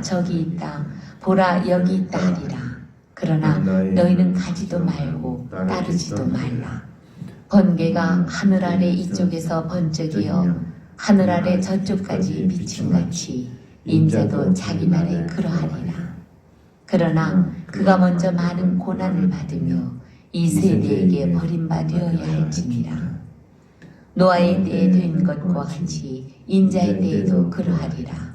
저기 있다. 보라 여기 있다 하리라. 그러나 너희는 가지도 말고 따르지도 말라. 번개가 하늘 아래 이쪽에서 번쩍이어 하늘 아래 저쪽까지 비침같이 인자도 자기 날에 그러하리라. 그러나 그가 먼저 많은 고난을 받으며 이 세대에게 버림받으어야 할지니라. 노아의 때에 된 것과 같이 인자의 때에도 그러하리라.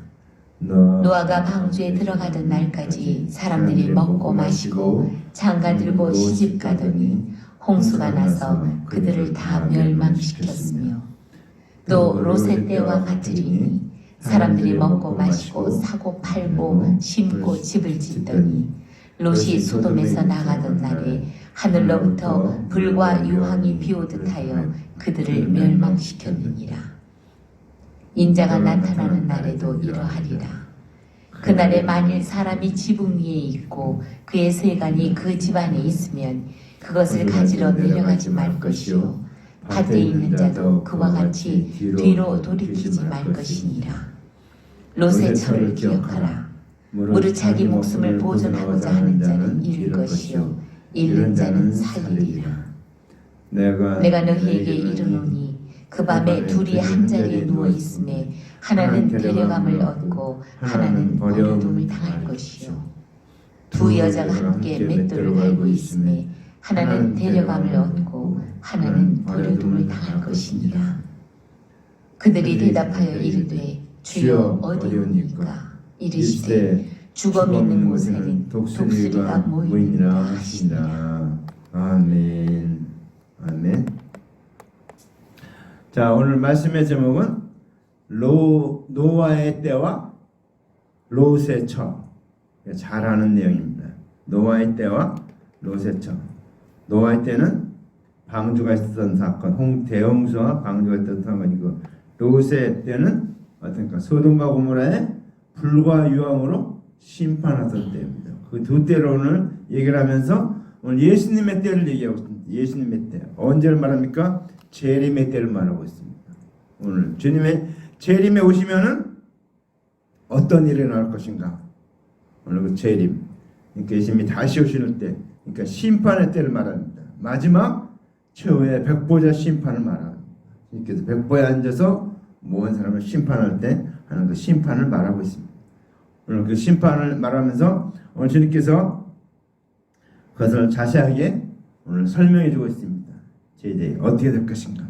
노아가 방주에 들어가던 날까지 사람들이 먹고 마시고 장가들고 시집가더니 홍수가 나서 그들을 다 멸망시켰으며 또 롯의 때와 같으리니 사람들이 먹고 마시고 사고 팔고 심고 집을 짓더니 롯이 소돔에서 나가던 날에 하늘로부터 불과 유황이 비오듯 하여 그들을 멸망시켰느니라. 인자가 나타나는 날에도 이러하리라. 그날에 만일 사람이 지붕 위에 있고 그의 세간이 그 집안에 있으면 그것을 가지러 내려가지 말 것이요 밭에 있는 자도 그와 같이 뒤로 돌이키지 말 것이니라. 롯의 철을 기억하라. 무릇 자기 목숨을 보존하고자 하는 자는 잃을 것이요 잃는 자는 살리리라. 내가 너희에게 이르노니 그 밤에 둘이 한 자리에 누워 있음에 하나는 데려감을 얻고 하나는 버려둠을 당할 것이요 두 여자가 함께 맷돌을 갈고 있음에 하나는 데려감을 얻고 하나는 버려둠을 당할 것이니라. 그들이 대답하여 이르되 주여 어디오니까? 이르시되 죽음 있는 곳에는 독수리가 모이니라 하시니라. 아멘. 아멘. 자, 오늘 말씀의 제목은 노아의 때와 롯의 처. 잘 아는 내용입니다. 노아의 때와 롯의 처. 노아의 때는 방주가 있었던 사건, 대홍수와 방주가 있었던 사건이고, 롯의 때는 어떤가 소돔과 고모라에 불과 유황으로 심판하던 때입니다. 그 두 때를 오늘 얘기를 하면서 오늘 예수님의 때를 얘기하고 있습니다. 예수님의 때. 언제를 말합니까? 재림의 때를 말하고 있습니다. 오늘 주님의 재림에 오시면은 어떤 일이 나올 것인가? 오늘 그 재림, 그러니까 예수님이 다시 오시는 때, 그러니까 심판의 때를 말합니다. 마지막 최후의 백보자 심판을 말합니다. 그래서 백보에 앉아서 모든 사람을 심판할 때 하는 그 심판을 말하고 있습니다. 오늘 그 심판을 말하면서 오늘 주님께서 그것을 자세하게 오늘 설명해 주고 있습니다. 제자들이 어떻게 될 것인가.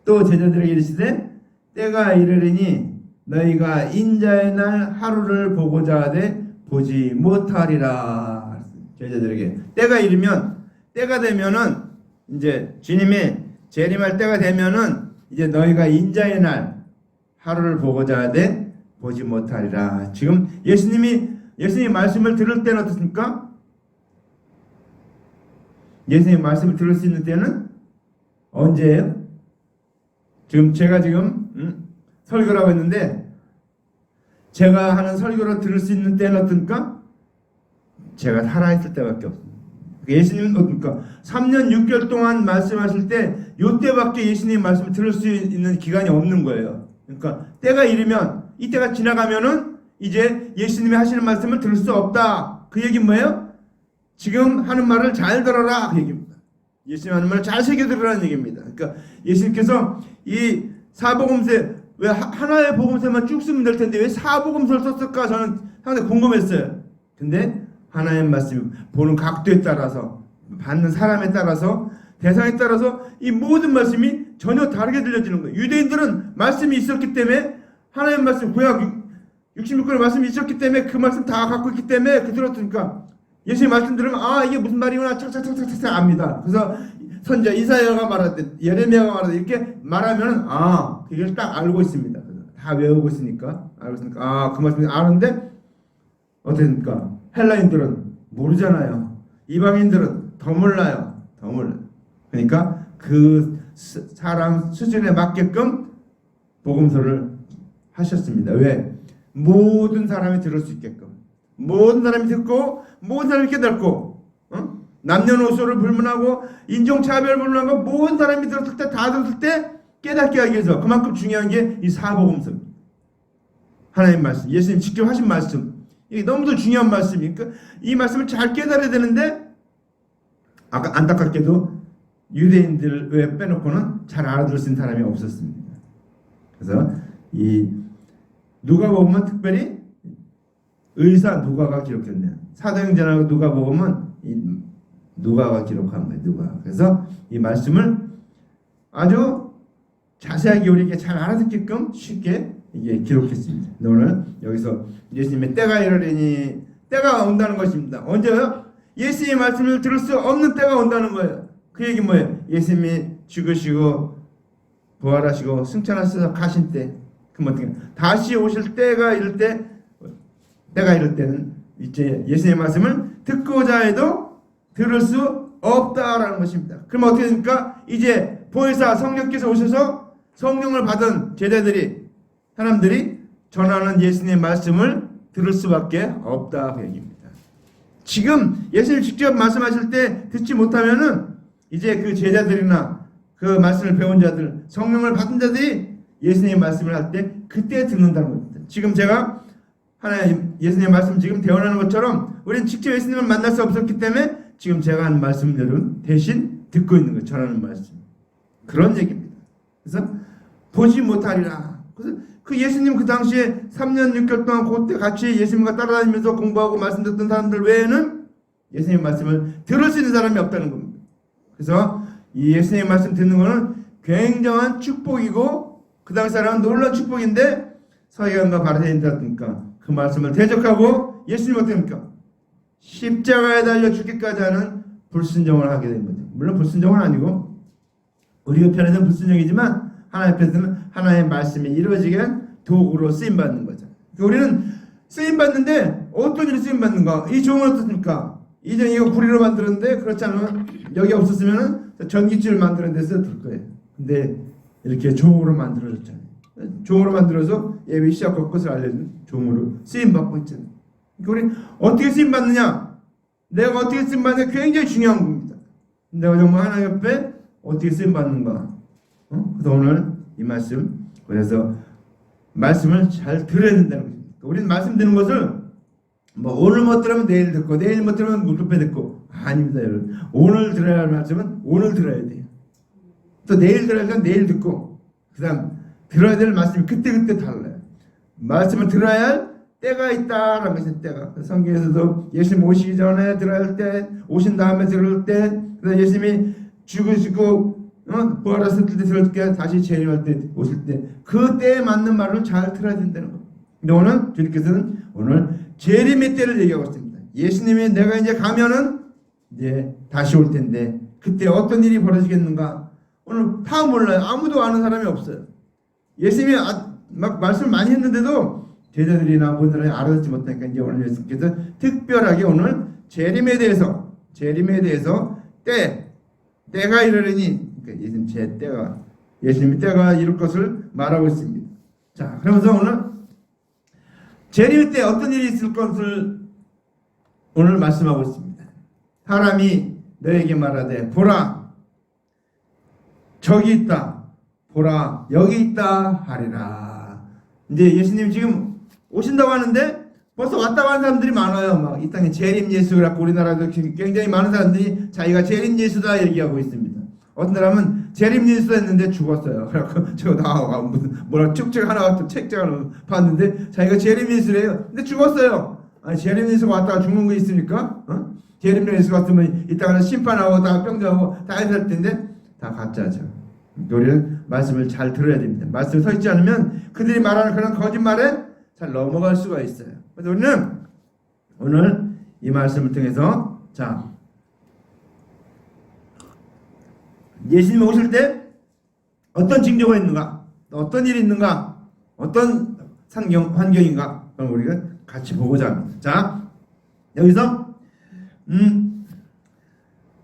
또 제자들에게 이르시되 때가 이르리니 너희가 인자의 날 하루를 보고자 하되 보지 못하리라. 제자들에게 때가 이르면, 때가 되면은 이제 주님이 재림할 때가 되면은 이제 너희가 인자의 날 하루를 보고자 하되 보지 못하리라. 지금 예수님이 말씀을 들을 때는 어떻습니까? 예수님의 말씀을 들을 수 있는 때는 언제예요? 제가 설교를 하고 있는데 제가 하는 설교를 들을 수 있는 때는 어떻습니까? 제가 살아있을 때밖에 없습니다. 예수님은 어떻습니까? 3년 6개월 동안 말씀하실 때 이때밖에 예수님의 말씀을 들을 수 있는 기간이 없는 거예요. 그러니까 때가 이르면, 이 때가 지나가면은 이제 예수님이 하시는 말씀을 들을 수 없다. 그 얘기는 뭐예요? 지금 하는 말을 잘 들어라 그 얘기입니다. 예수님 하는 말을 잘 새겨 들으라는 얘기입니다. 그러니까 예수님께서 이 사복음서, 왜 하나의 복음서만 쭉 쓰면 될 텐데 왜 사복음서를 썼을까 저는 상당히 궁금했어요. 근데 하나의 말씀 보는 각도에 따라서, 받는 사람에 따라서, 대상에 따라서 이 모든 말씀이 전혀 다르게 들려지는 거예요. 유대인들은 말씀이 있었기 때문에, 하나의 말씀, 구약 66권의 말씀이 있었기 때문에 그 말씀 다 갖고 있기 때문에 그대로 들으니까 예수님 말씀 들으면 이게 무슨 말이구나 착착착착착 압니다. 그래서 선자 이사야가 말하듯 예레미야가 말하듯 이렇게 말하면 그걸 딱 알고 있습니다. 다 외우고 있으니까 알고 있으니까 그 말씀 아는데 어떻게 됩니까? 헬라인들은 모르잖아요. 이방인들은 더 몰라요. 더 몰라요. 그러니까 그 사람 수준에 맞게끔 복음서를 하셨습니다. 왜? 모든 사람이 들을 수 있게끔. 모든 사람이 듣고 모든 사람이 깨닫고, 남녀노소를 불문하고 인종차별 불문하고 모든 사람이 들었을 때, 다 들었을 때 깨닫게 하기 위해서 그만큼 중요한 게 이 사복음서입니다. 하나님 말씀, 예수님 직접 하신 말씀, 이게 너무도 중요한 말씀이니까 이 말씀을 잘 깨달아야 되는데 아까 안타깝게도 유대인들 외 빼놓고는 잘 알아들을 수 있는 사람이 없었습니다. 그래서 이 누가복음은 특별히 의사 누가가 기록했네요. 사도행전하고 누가복음은 이 누가가 기록한 거예요. 누가. 그래서 이 말씀을 아주 자세하게 우리에게 잘 알아듣게끔 쉽게 이게 기록했습니다. 오늘 여기서 예수님의 때가 이르리니 때가 온다는 것입니다. 언제요? 예수님의 말씀을 들을 수 없는 때가 온다는 거예요. 그 얘기 뭐예요? 예수님이 죽으시고 부활하시고 승천하셔서 가신 때, 그럼 어떻게 다시 오실 때가 이럴 때는 이제 예수님의 말씀을 듣고자 해도 들을 수 없다라는 것입니다. 그럼 어떻게 됩니까? 이제 보혜사 성령께서 오셔서 성령을 받은 제자들이 사람들이 전하는 예수님의 말씀을 들을 수밖에 없다 그 얘기입니다. 지금 예수님 직접 말씀하실 때 듣지 못하면은 이제 그 제자들이나 그 말씀을 배운 자들, 성령을 받은 자들이 예수님의 말씀을 할 때 그때 듣는다는 겁니다. 지금 제가 하나님 예수님의 말씀 지금 대언하는 것처럼 우리는 직접 예수님을 만날 수 없었기 때문에 지금 제가 하는 말씀들은 대신 듣고 있는 거예요. 전하는 말씀. 그런 얘기입니다. 그래서 보지 못하리라. 그래서 그 예수님 그 당시에 3년 6개월 동안 그때 같이 예수님과 따라다니면서 공부하고 말씀 듣던 사람들 외에는 예수님의 말씀을 들을 수 있는 사람이 없다는 겁니다. 그래서 이 예수님의 말씀 듣는 거는 굉장한 축복이고 그 당시 사람은 놀라운 축복인데 서기관과 바리새인들이니까 그 말씀을 대적하고 예수님 어떻게 합니까? 십자가에 달려 죽기까지 하는 불순종을 하게 된 거죠. 물론 불순종은 아니고 우리 편에서는 불순종이지만 하나님 편에서는 하나님의 말씀이 이루어지게 한 도구로 쓰임받는 거죠. 우리는 쓰임받는데 어떤 일이 쓰임받는가? 이 종은 어떻습니까? 이전 이거 구리로 만들었는데 그렇지 않으면 여기 없었으면 전기줄을 만드는 데 쓸 거예요. 근데 이렇게 종으로 만들어졌잖아요. 종으로 만들어서 예배 시작과 끝을 알려주는 종으로 쓰임받고 있잖아요. 그러니까 우리 어떻게 쓰임받느냐? 내가 어떻게 쓰임받느냐 굉장히 중요한 겁니다. 내가 정말 하나님 옆에 어떻게 쓰임받는가? 그래서 오늘 이 말씀, 그래서 말씀을 잘 들어야 된다는 겁니다. 우리는 말씀 듣는 것을 뭐 오늘 못 들으면 내일 듣고 내일 못 들으면 무릎에 듣고 아닙니다, 여러분. 오늘 들어야 할 말씀은 오늘 들어야 돼요. 또 내일 들어야 할 건 내일 듣고 그다음 들어야 될 말씀이 그때그때 달라요. 말씀을 들어야 할 때가 있다라는 것이 때가. 성경에서도 예수님 오시기 전에 들어야 할 때, 오신 다음에 들을 때, 그다음 예수님이 죽으시고 부활하셨을 때 들을 때, 다시 재림할 때 오실 때, 그 때에 맞는 말을 잘 들어야 된다는 겁니다. 근데 오늘 주님께서는 오늘 재림의 때를 얘기하고 있습니다. 예수님이 내가 이제 가면은 이제 다시 올 텐데 그때 어떤 일이 벌어지겠는가? 오늘 다 몰라요. 아무도 아는 사람이 없어요. 예수님이 막 말씀을 많이 했는데도 제자들이나 모든 알아듣지 못하니까 이제 오늘 예수님께서 특별하게 오늘 재림에 대해서 때가 이르려니 그러니까 예수님이 때가 이룰 것을 말하고 있습니다. 자, 그러면서 오늘 재림 때 어떤 일이 있을 것을 오늘 말씀하고 있습니다. 사람이 너에게 말하되 보라 저기 있다 보라 여기 있다 하리라. 이제 예수님 지금 오신다고 하는데 벌써 왔다고 하는 사람들이 많아요. 막 이 땅에 재림 예수라고 우리나라도 굉장히 많은 사람들이 자기가 재림 예수다 얘기하고 있습니다. 어떤 사람은 재림 예수다 했는데 죽었어요. 그래갖고 저 나 무슨 뭐라 축제 하나 같은 책장을 봤는데 자기가 재림 예수래요. 근데 죽었어요. 아니 재림 예수가 왔다가 죽는 거 있습니까? 재림 예수가 왔으면 이 땅에서 심판하고 다 병자하고 다 해야 될 텐데 다 가짜죠. 우리는 말씀을 잘 들어야 됩니다. 말씀을 서 있지 않으면 그들이 말하는 그런 거짓말에 잘 넘어갈 수가 있어요. 그래서 우리는 오늘 이 말씀을 통해서 자 예수님 오실 때 어떤 징조가 있는가, 어떤 일이 있는가, 어떤 환경인가, 그럼 우리가 같이 보고자 합니다. 자 여기서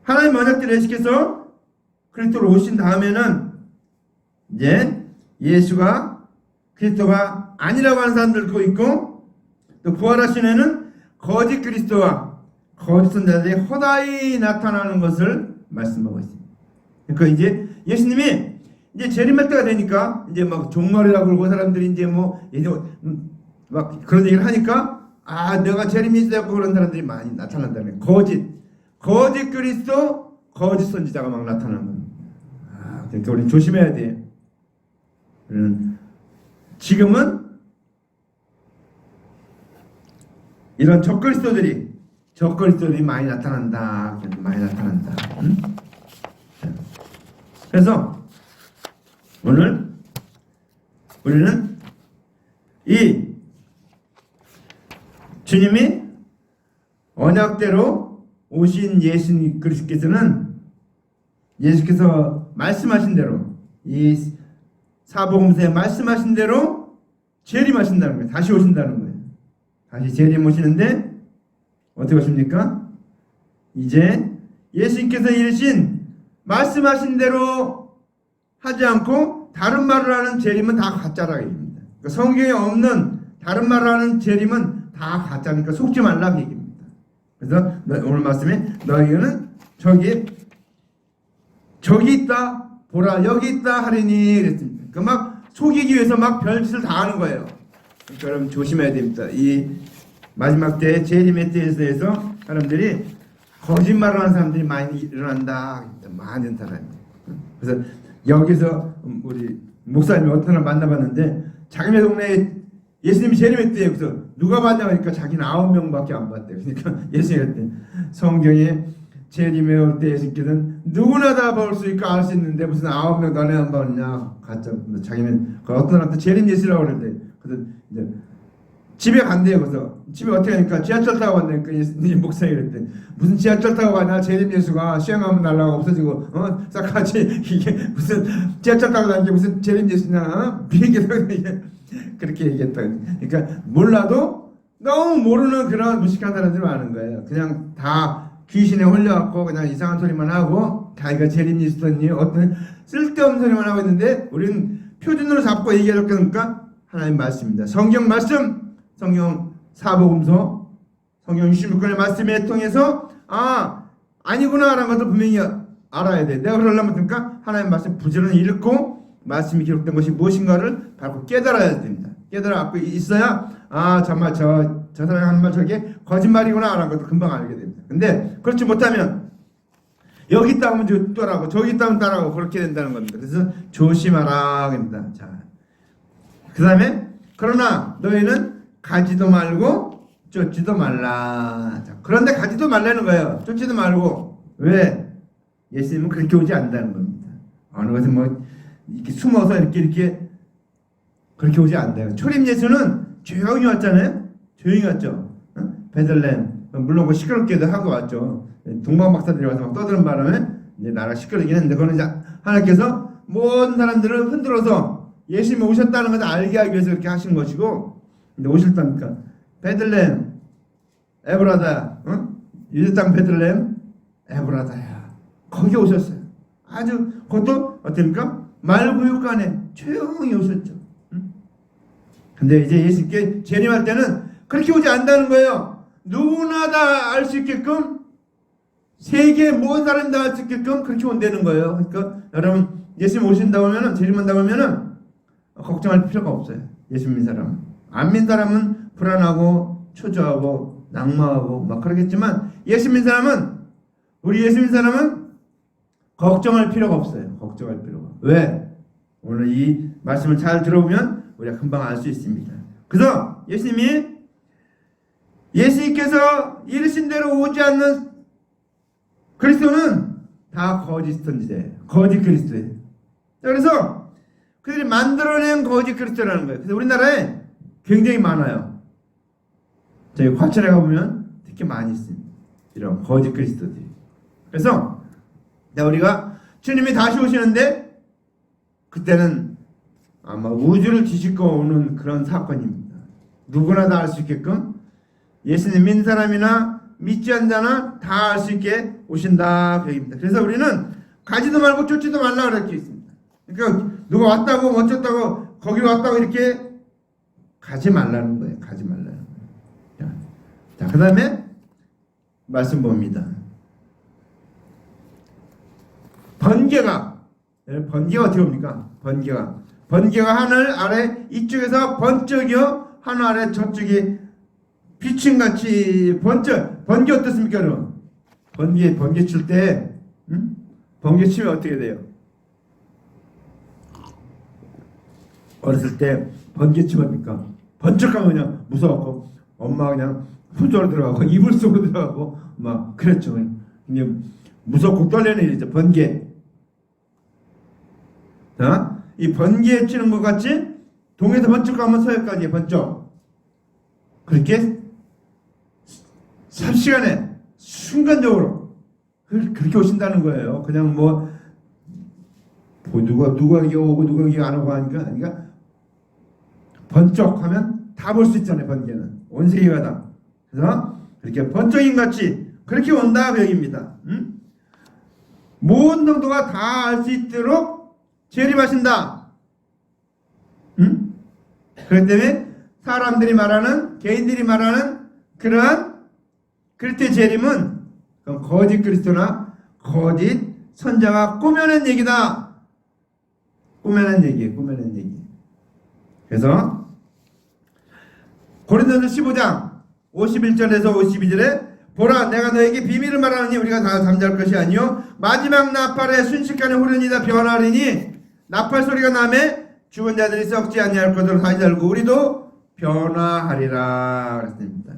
하나님 언약궤를 예수께서 그리스도로 오신 다음에는 이제 예수가 그리스도가 아니라고 하는 사람들도 있고 또 부활하신 후에는 거짓 그리스도와 거짓 선자들이 허다히 나타나는 것을 말씀하고 있습니다. 그러니까 이제 예수님이 이제 재림할 때가 되니까 이제 막 종말이라고 그러고 사람들이 이제 뭐 막 그런 얘기를 하니까 내가 재림이시다고 그런 사람들이 많이 나타난다는 거짓 그리스도, 거짓 선지자가 막 나타나는 겁니다. 그러니까 우리 조심해야 돼. 지금은 이런 적그리스도들이 많이 나타난다. 많이 나타난다. 응? 그래서 오늘 우리는 이 주님이 언약대로 오신 예수 그리스도께서는 예수께서 말씀하신 대로 이 사복음서에 말씀하신 대로 재림하신다는 거예요. 다시 오신다는 거예요. 다시 재림 오시는데 어떻게 오십니까? 이제 예수님께서 이르신 말씀하신 대로 하지 않고 다른 말을 하는 재림은 다 가짜라 얘기입니다. 그러니까 성경에 없는 다른 말을 하는 재림은 다 가짜니까 속지 말라 얘기입니다. 그래서 오늘 말씀에 너희는 저기 있다 보라 여기 있다 하리니 그랬습니다. 그 막 속이기 위해서 막 별짓을 다 하는 거예요. 그러니까 여러분 조심해야 됩니다. 이 마지막 때 재림의 때에서 사람들이 거짓말을 하는 사람들이 많이 일어난다. 많은 사람이. 그래서 여기서 우리 목사님이 어떤 날 만나봤는데 자기네 동네에 예수님이 재림했대요. 그래서 누가 봤냐고 하니까 자기는 9명밖에 안 봤대요. 그러니까 예수님이 그랬대. 성경에 재림에 올 때 예수님께서는 누구나 다 볼 수 있고 알 수 있는데 무슨 9명 너네 안 봤냐. 가짜. 자기는 어떤 사람한테 재림 예수라고 그러는데 그래서 이제 집에 간대요. 그래서 집에 어떻게 하니까 지하철 타고 간다니까 예수님 목사님이 그랬대. 무슨 지하철 타고 가냐. 재림 예수가 시행하면 날라가 없어지고 싹 같이 이게 무슨 지하철 타고 다니는 게 무슨 재림 예수냐. 비행기 타고 이게 그렇게 얘기했다. 그러니까 몰라도 너무 모르는 그런 무식한 사람들이 많은 거예요. 그냥 다 귀신에 홀려갖고 그냥 이상한 소리만 하고 자기가 재림 예수더니 어떤 쓸데없는 소리만 하고 있는데 우리는 표준으로 잡고 얘기해야 되니까 하나님 말씀입니다. 성경 말씀, 성경 사복음서, 성경 66권의 말씀에 통해서 아니구나 라는 것을 분명히 알아야 돼. 내가 그러려면 그러니까 하나님 말씀 부지런히 읽고 말씀이 기록된 것이 무엇인가를 바로 깨달아야 됩니다. 깨달아 갖고 있어야 정말 저 사람이 하는 말 저게 거짓말이구나 라는 것도 금방 알게 됩니다. 근데 그렇지 못하면 여기 있다 하면 또라고 저기 있다 하면 따라고 그렇게 된다는 겁니다. 그래서 조심하라 합니다. 자, 그 다음에 그러나 너희는 가지도 말고 쫓지도 말라. 자, 그런데 가지도 말라는 거예요. 쫓지도 말고. 왜? 예수님은 그렇게 오지 않는다는 겁니다. 어느 것은 뭐 이렇게 숨어서 이렇게 그렇게 오지 않는다. 초림 예수는 조용히 왔잖아요. 조용히 왔죠. 베들레헴 물론 뭐 시끄럽게도 하고 왔죠. 동방 박사들이 와서 막 떠드는 바람에 이제 나라 시끄럽긴 했는데 그거는 이제 하나님께서 모든 사람들을 흔들어서 예수님이 오셨다는 것을 알게 하기 위해서 그렇게 하신 것이고 근데 오셨다니까 베들레헴 에브라다 유대 땅 베들레헴 에브라다야 거기 오셨어요. 아주 그것도 어떻습니까? 말구육간에 조용히 오셨죠. 근데 이제 예수님께 재림할 때는 그렇게 오지 않는다는 거예요. 누구나 다 알 수 있게끔 세계 모든 사람이 다 알 수 있게끔 그렇게 온다는 거예요. 그러니까 여러분 예수님 오신다고 하면은 재림한다고 하면은 걱정할 필요가 없어요. 예수 믿는 사람은. 안 믿는 사람은 불안하고 초조하고 낙마하고 막 그러겠지만 예수 믿는 사람은 우리 예수 믿는 사람은 걱정할 필요가 없어요. 걱정할 필요가. 왜? 오늘 이 말씀을 잘 들어보면 우리가 금방 알 수 있습니다. 그래서 예수님께서 이르신 대로 오지 않는 그리스도는 다 거짓 선지자예요. 거짓 그리스도예요. 그래서 그들이 만들어낸 거짓 그리스도라는 거예요. 그래서 우리나라에 굉장히 많아요. 저희 과천에 가보면 특히 많이 있습니다. 이런 거짓 그리스도들이. 그래서 우리가 주님이 다시 오시는데 그때는 아마 우주를 뒤집고 오는 그런 사건입니다. 누구나 다 알 수 있게끔 예수님 믿는 사람이나 믿지 않는 자나 다 알 수 있게 오신다 그 얘기입니다. 그래서 우리는 가지도 말고 쫓지도 말라 그렇게 있습니다. 그러니까 누가 왔다고 어쩌다고 거기로 왔다고 이렇게 가지 말라는 거예요. 가지 말라는 거예요. 자, 그 다음에 말씀 봅니다. 번개가 어떻게 옵니까? 번개가 하늘 아래 이쪽에서 번쩍이요 하늘 아래 저쪽이 비층같이 번개 어떻습니까? 여러분? 번개 칠 때, 번개 치면 어떻게 돼요? 어렸을 때 번개 치면 뭡니까? 번쩍하면 그냥 무서웠고 엄마가 그냥 손쪽으로 들어가고 이불 속으로 들어가고 막 그랬죠. 그냥 무섭고 떨리는 일이죠. 번개. 자, 이 번개 치는 것 같이 동에서 번쩍하면 서해까지 번쩍. 그렇게 삽시간에 순간적으로 그렇게 오신다는 거예요. 그냥 뭐 누가 이게 오고 누가 이게 안 오고 하니까 그러니까 번쩍하면 다 볼 수 있잖아요. 번개는 온 세계가 다. 그래서 그렇게 번쩍인 같이 그렇게 온다 그 얘기입니다. 모든 정도가 다 알 수 있도록 재림하신다. 그렇기 때문에 사람들이 말하는 개인들이 말하는 그러한 그리스도의 재림은 거짓 그리스도나 거짓 선자가 꾸며낸 얘기다. 꾸며낸 얘기예요. 꾸며낸 얘기. 그래서 고린도서 15장 51절에서 52절에 보라 내가 너에게 비밀을 말하느니 우리가 다 잠잘 것이 아니요 마지막 나팔에 순식간에 후련히 다 변하리니 나팔 소리가 나매 죽은 자들이 썩지 아니할 것으로 다시 알고 우리도 변화하리라 그랬습니다.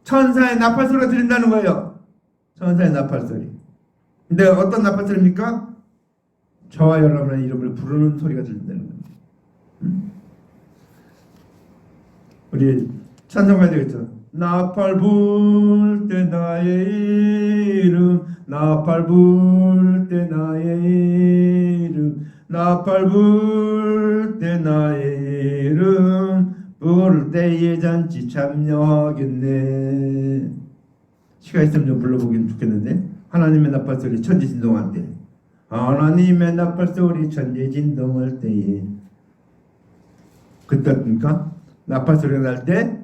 천사의 나팔 소리가 들린다는 거예요. 천사의 나팔 소리. 근데 어떤 나팔 소리입니까? 저와 여러분의 이름을 부르는 소리가 들린다는 겁니다. 우리 찬송가에 되겠죠. 나팔 불 때 나의 이름 나팔 불 때 나의 이름 나팔 불 때 나의 이름 부를 때에 잔치 참여하겠네. 시간 있으면 좀 불러보긴 좋겠는데 하나님의 나팔 소리 천지진동할 때 하나님의 나팔 소리 천지진동할 때에 그때입니까? 나팔 소리가 날 때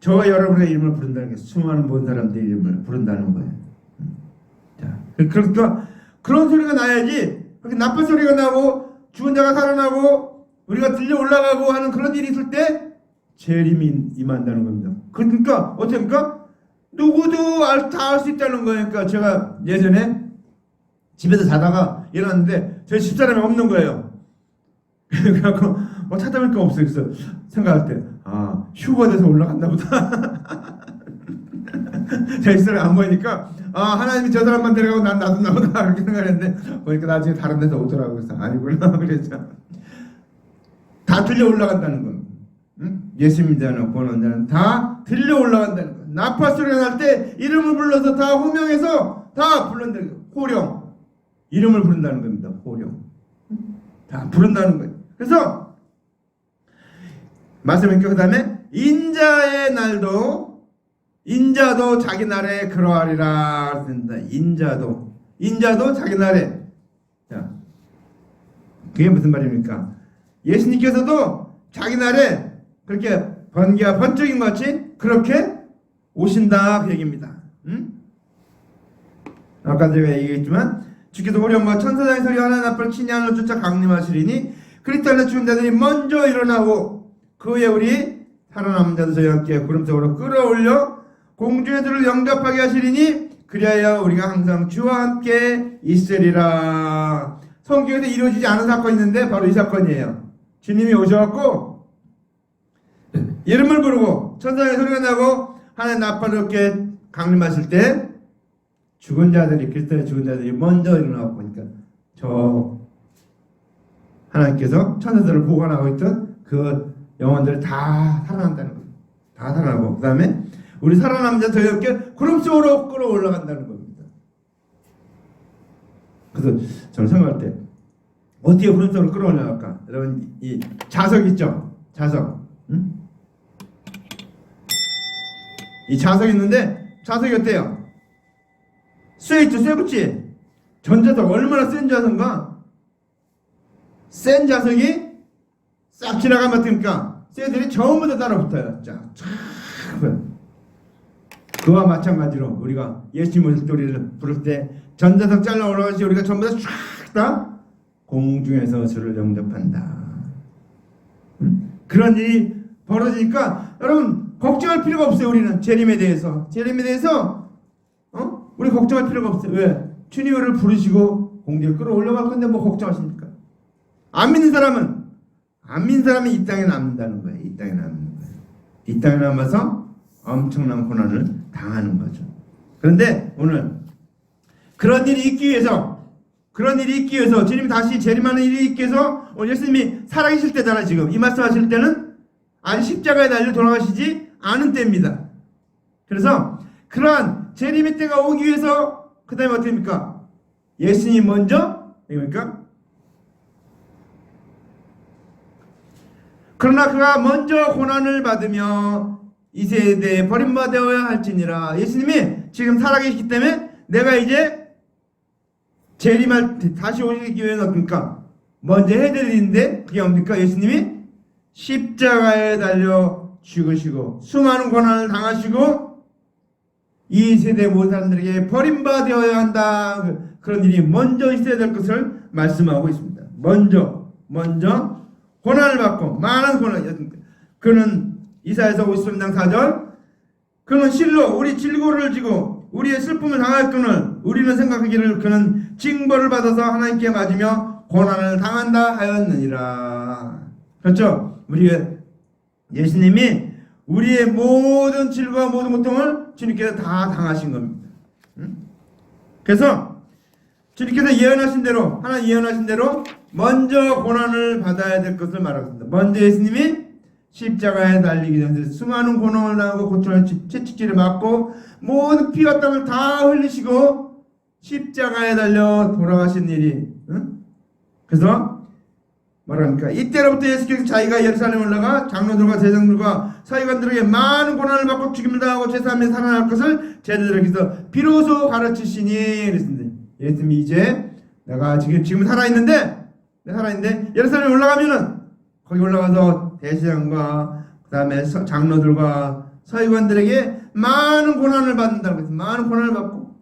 저와 여러분의 이름을 부른다는 게 수많은 모든 사람들의 이름을 부른다는 거예요. 자, 그러니까 그런 소리가 나야지 그렇게 나팔 소리가 나고 죽은 자가 살아나고 우리가 들려 올라가고 하는 그런 일이 있을 때 재림이 임한다는 겁니다. 그러니까 어떻습니까? 누구도 다 알 수 있다는 거예요. 그러니까 제가 예전에 집에서 자다가 일어났는데 저희 집사람이 없는 거예요. 그래갖고 뭐 찾아볼 게 없어요. 그래서 생각할 때 휴가 돼서 올라갔나 보다. 제 집사람이 안 보이니까 하나님이 저 사람만 데려가고 난 놔뒀나 보다 그렇게 생각했는데 보니까 나중에 다른 데서 오더라고요. 그래서 아니구나 그랬죠. 다 들려 올라간다는 겁니다. 예수 믿는 자는 구원한 자는 다 들려 올라간다는 거예요. 나팔 소리가 날 때 이름을 불러서 다 호명해서 다 부른다는 거예요. 호령. 이름을 부른다는 겁니다. 호령. 다 부른다는 거예요. 그래서 말씀했고 그 다음에 인자의 날도 인자도 자기 날에 그러하리라 했습니다. 인자도 자기 날에. 자, 그게 무슨 말입니까? 예수님께서도 자기 날에 그렇게 번개와 번쩍인 것 같이 그렇게 오신다 그 얘기입니다. 아까 제가 얘기했지만 주께서 호령과 천사장의 소리 하나 나팔 친히 하늘로 쫓아 강림하시리니 그리스도 안에 죽은 자들이 먼저 일어나고 그 후에 우리 살아남은 자들 저희와 함께 구름 속으로 끌어올려 공중의 들을 영접하게 하시리니 그리하여 우리가 항상 주와 함께 있으리라. 성경에서 이루어지지 않은 사건이 있는데 바로 이 사건이에요. 주님이 오셔갖고 이름을 부르고 천사의 소리가 나고 하나의 나팔을 이렇게 강림하실 때 죽은 자들이 그리스도의 죽은 자들이 먼저 일어나고 보니까 저 하나님께서 천사들을 보관하고 있던 그 영혼들이 다 살아난다는 거예요. 다 살아나고 그 다음에 우리 살아남은 자 저희 함께 구름 속으로 끌어올라간다는 겁니다. 그래서 저는 생각할 때 어떻게 구름 속으로 끌어올라갈까? 여러분 이 자석 있죠? 자석. 응? 이 자석이 있는데 자석이 어때요? 쇠 있죠? 쇠 붙이. 전자석 얼마나 센 자석인가? 센 자석이 싹 지나가면 어떻습니까? 쇠들이 전부 다 따라붙어요. 자, 그와 마찬가지로 우리가 예수님의 소리를 부를 때 전자석 잘라 올라가시 우리가 전부 다 쫙 다 공중에서 주를 영접한다. 그런 일이 벌어지니까 여러분 걱정할 필요가 없어요. 우리는 재림에 대해서 우리 걱정할 필요가 없어요. 왜? 주님을 부르시고 공중에 끌어올려갈 건데 뭐 걱정하십니까? 안 믿는 사람은 이 땅에 남는다는 거예요. 이 땅에 남아서 엄청난 고난을 당하는 거죠. 그런데 오늘 그런 일이 있기 위해서 주님이 다시 재림하는 일이 있기 위해서 오늘 예수님이 살아계실 때잖아요. 지금 이 말씀하실 때는 아직 십자가에 달려 돌아가시지 않은 때입니다. 그래서 그러한 재림의 때가 오기 위해서 그 다음에 어떻게 됩니까? 예수님이 먼저 이겁니까? 그러나 그가 먼저 고난을 받으며 이 세대에 버림받아야 할지니라. 예수님이 지금 살아계시기 때문에 내가 이제 재림할 때 다시 오시기 위해서 어떻습니까? 먼저 해야 될 일인데 그게 뭡니까? 예수님이 십자가에 달려 죽으시고 수많은 고난을 당하시고 이 세대 모든 사람들에게 버림받아야 한다. 그런 일이 먼저 있어야 될 것을 말씀하고 있습니다. 먼저 고난을 받고 많은 고난. 그는 이사야서 53장 4절 그는 실로 우리 질고를 지고 우리의 슬픔을 당할 끈을 우리는 생각하기를 그는 징벌을 받아서 하나님께 맞으며 고난을 당한다 하였느니라. 그렇죠? 우리가 예수님이 우리의 모든 질과 모든 고통을 주님께서 다 당하신 겁니다. 그래서 주님께서 예언하신 대로 하나님 예언하신 대로 먼저 고난을 받아야 될 것을 말하겠습니다. 먼저 예수님이 십자가에 달리기 전에 수많은 고난을 당하고 고통을 채찍질을 맞고 모든 피와 땀을 다 흘리시고 십자가에 달려 돌아가신 일이 그래서 뭐랍니까? 이때로부터 예수께서 자기가 예루살렘에 올라가 장로들과 제장들과 서기관들에게 많은 고난을 받고 죽임을 당하고 제3일 살아날 것을 제자들에게서 비로소 가르치시니 그랬습니다. 예수님이 이제 내가 지금 살아있는데 예루살렘에 올라가면은 거기 올라가서 대제사장과 그 다음에 장로들과 서기관들에게 많은 고난을 받는다고 했어요. 많은 고난을 받고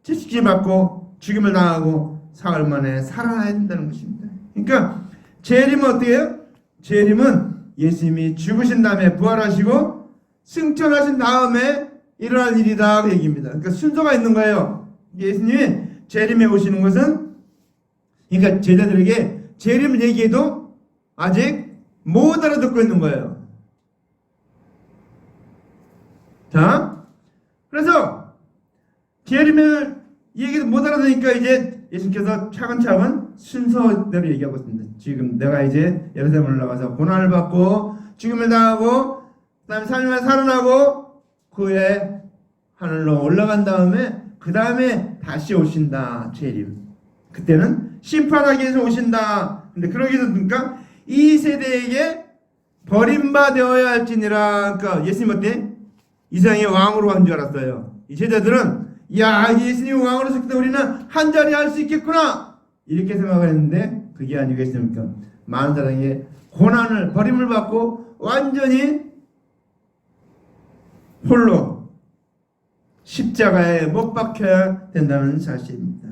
채찍질 받고 죽임을 당하고 사흘 만에 살아나야 된다는 것입니다. 그러니까 재림은 어떻게 해요? 재림은 예수님이 죽으신 다음에 부활하시고 승천하신 다음에 일어날 일이다 그 얘기입니다. 그러니까 순서가 있는 거예요. 예수님이 재림에 오시는 것은 그러니까 제자들에게 재림을 얘기해도 아직 못 알아듣고 있는 거예요. 자, 그래서 재림을 얘기도 못 알아듣으니까 이제 예수님께서 차근차근 순서대로 얘기하고 있습니다. 지금 내가 이제 예루살렘 올라가서 고난을 받고 죽임을 당하고 그 다음에 3일 만에 살아나고 그 후에 하늘로 올라간 다음에 그 다음에 다시 오신다. 재림. 그때는 심판하기 위해서 오신다. 근데 그러기 위해서 그러니까 이 세대에게 버림받아야 할지니라. 그러니까 예수님 어때? 이상의 왕으로 간 줄 알았어요. 이 제자들은 야 예수님 왕으로 섰을 때 우리는 한 자리 할 수 있겠구나 이렇게 생각을 했는데 그게 아니겠습니까? 많은 사람에게 고난을 버림을 받고 완전히 홀로 십자가에 못 박혀야 된다는 사실입니다.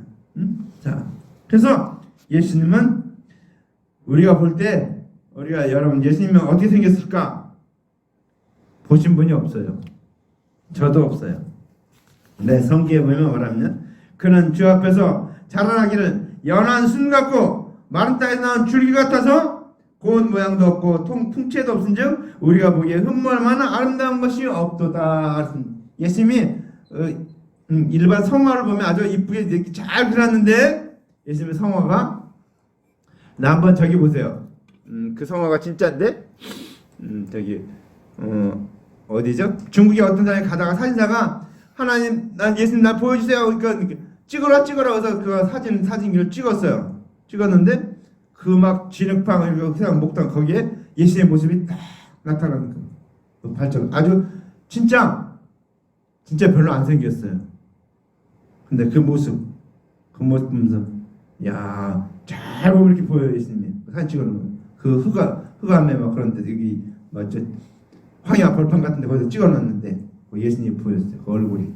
자, 그래서 예수님은 우리가 볼 때 여러분 예수님은 어떻게 생겼을까? 보신 분이 없어요. 저도 없어요. 네, 성경에 보면 뭐라면 그는 주 앞에서 자라나기를 연한 순 같고 마른 땅에서 나온 줄기 같아서 고운 모양도 없고 풍채도 없은즉 우리가 보기에 흠모할 만한 아름다운 것이 없도다. 예수님이 일반 성화를 보면 아주 이쁘게 이렇게 잘 그렸는데 예수님의 성화가 한번 저기 보세요. 그 성화가 진짜인데 저기 어디죠? 중국의 어떤 사람이 가다가 사진사가 하나님 난 예수님 나 보여주세요. 그러니까 찍어라 해서 그 사진기를 찍었어요. 찍었는데 그 막 진흙탕 이렇게 세상 목탕 거기에 예수님의 모습이 딱 나타나는 그 발전 아주 진짜 별로 안 생겼어요. 근데 그 모습 보면서 야 잘 보면 이렇게 보여요. 예수님이 사진 찍어놓은 그 흑암에 막 그런데 여기 뭐저 황야 벌판 같은데 거기서 찍어놨는데 예수님이 보였어요. 그 얼굴이.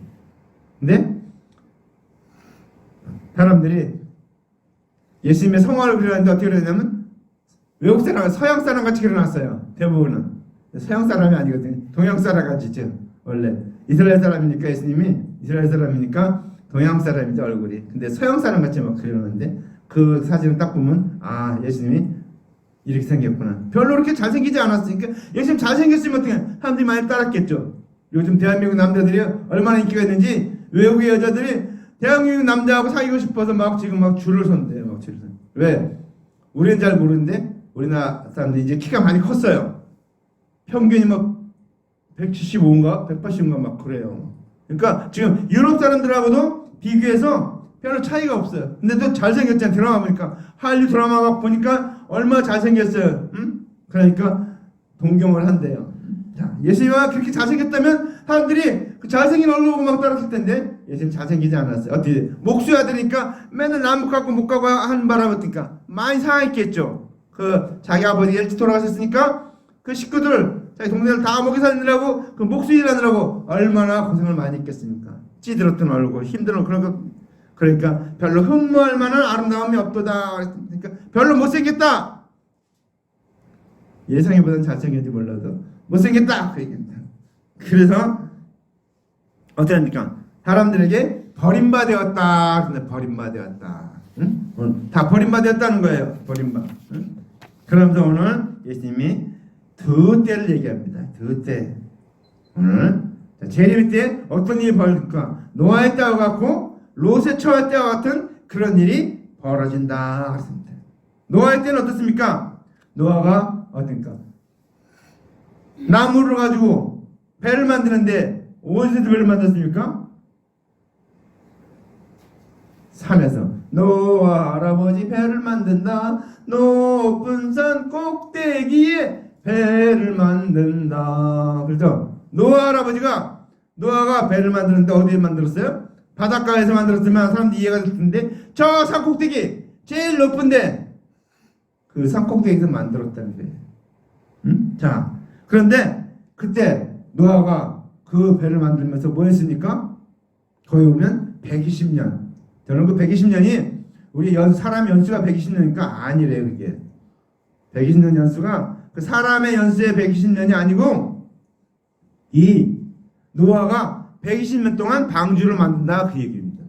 근데 사람들이 예수님의 성화를 그려놨는데 어떻게 그려냐면 외국 사람, 서양 사람 같이 그려놨어요. 대부분은 서양 사람이 아니거든요. 동양 사람 같이죠. 원래 이스라엘 사람이니까 예수님이 이스라엘 사람이니까 동양 사람이죠 얼굴이. 근데 서양 사람 같이 막 그려놓는데 그 사진을 딱 보면 아 예수님이 이렇게 생겼구나. 별로 그렇게 잘생기지 않았으니까 예수님 잘생겼으면 어떻게 사람들이 많이 따랐겠죠. 요즘 대한민국 남자들이 얼마나 인기가 있는지 외국의 여자들이 대한민국 남자하고 사귀고 싶어서 막 지금 막 줄을 선대요. 막 줄을 선. 왜? 우리는 잘 모르는데 우리나라 사람들이 이제 키가 많이 컸어요. 평균이 막 175인가 180인가 막 그래요. 그러니까 지금 유럽 사람들하고도 비교해서 별로 차이가 없어요. 근데 또 잘생겼잖아요. 드라마 보니까 한류 드라마 막 보니까 얼마나 잘생겼어요. 응? 그러니까 동경을 한대요. 자, 예수님이 그렇게 잘생겼다면 사람들이 그 잘생긴 얼굴 보고 막 따랐을 텐데 예수님 잘생기지 않았어요. 어떻게 목수야 되니까 맨날 나무 갖고 못 가고 하는 바람에 어떡니까 많이 상했겠죠. 그 자기 아버지 일찍 돌아가셨으니까 그 식구들 자기 동생들 다 먹이 살리느라고 그 목수 일하느라고 얼마나 고생을 많이 했겠습니까. 찌들었던 얼굴 힘들어. 그러니까 별로 흠모할 만한 아름다움이 없도다. 그러니까 별로 못생겼다. 예상이보다는 잘생겼는지 몰라도 못생겼다. 그 얘기입니다. 그래서 어떻게 합니까? 사람들에게 버림받았다. 근데 버림받았다. 응? 다 버림받았다는 거예요. 버림받. 응? 그러면서 오늘 예수님이 두 때를 얘기합니다. 두 때. 오늘 재림 때 어떤 일이 벌어질까? 노아의 때와 같고 롯의 처할 때와 같은 그런 일이 벌어진다. 그렇습니다. 노아의 때는 어떻습니까? 노아가 어떻습니까? 나무를 가지고 배를 만드는데 어디서 배를 만들었습니까? 산에서. 노아 할아버지 배를 만든다. 높은 산 꼭대기에 배를 만든다. 그렇죠? 노아가 배를 만드는데 어디에 만들었어요? 바닷가에서 만들었으면 사람들이 이해가 될 텐데 저 산 꼭대기 제일 높은데 그 산 꼭대기에서 만들었다는 거예요. 응? 자, 그런데 그때 노아가 그 배를 만들면서 뭐 했습니까? 거기 오면 120년. 저는 그 120년이 우리 사람 연수가 120년이니까 아니래요. 그게 120년 연수가 그 사람의 연수의 120년이 아니고 이 노아가 120년 동안 방주를 만든다 그 얘기입니다.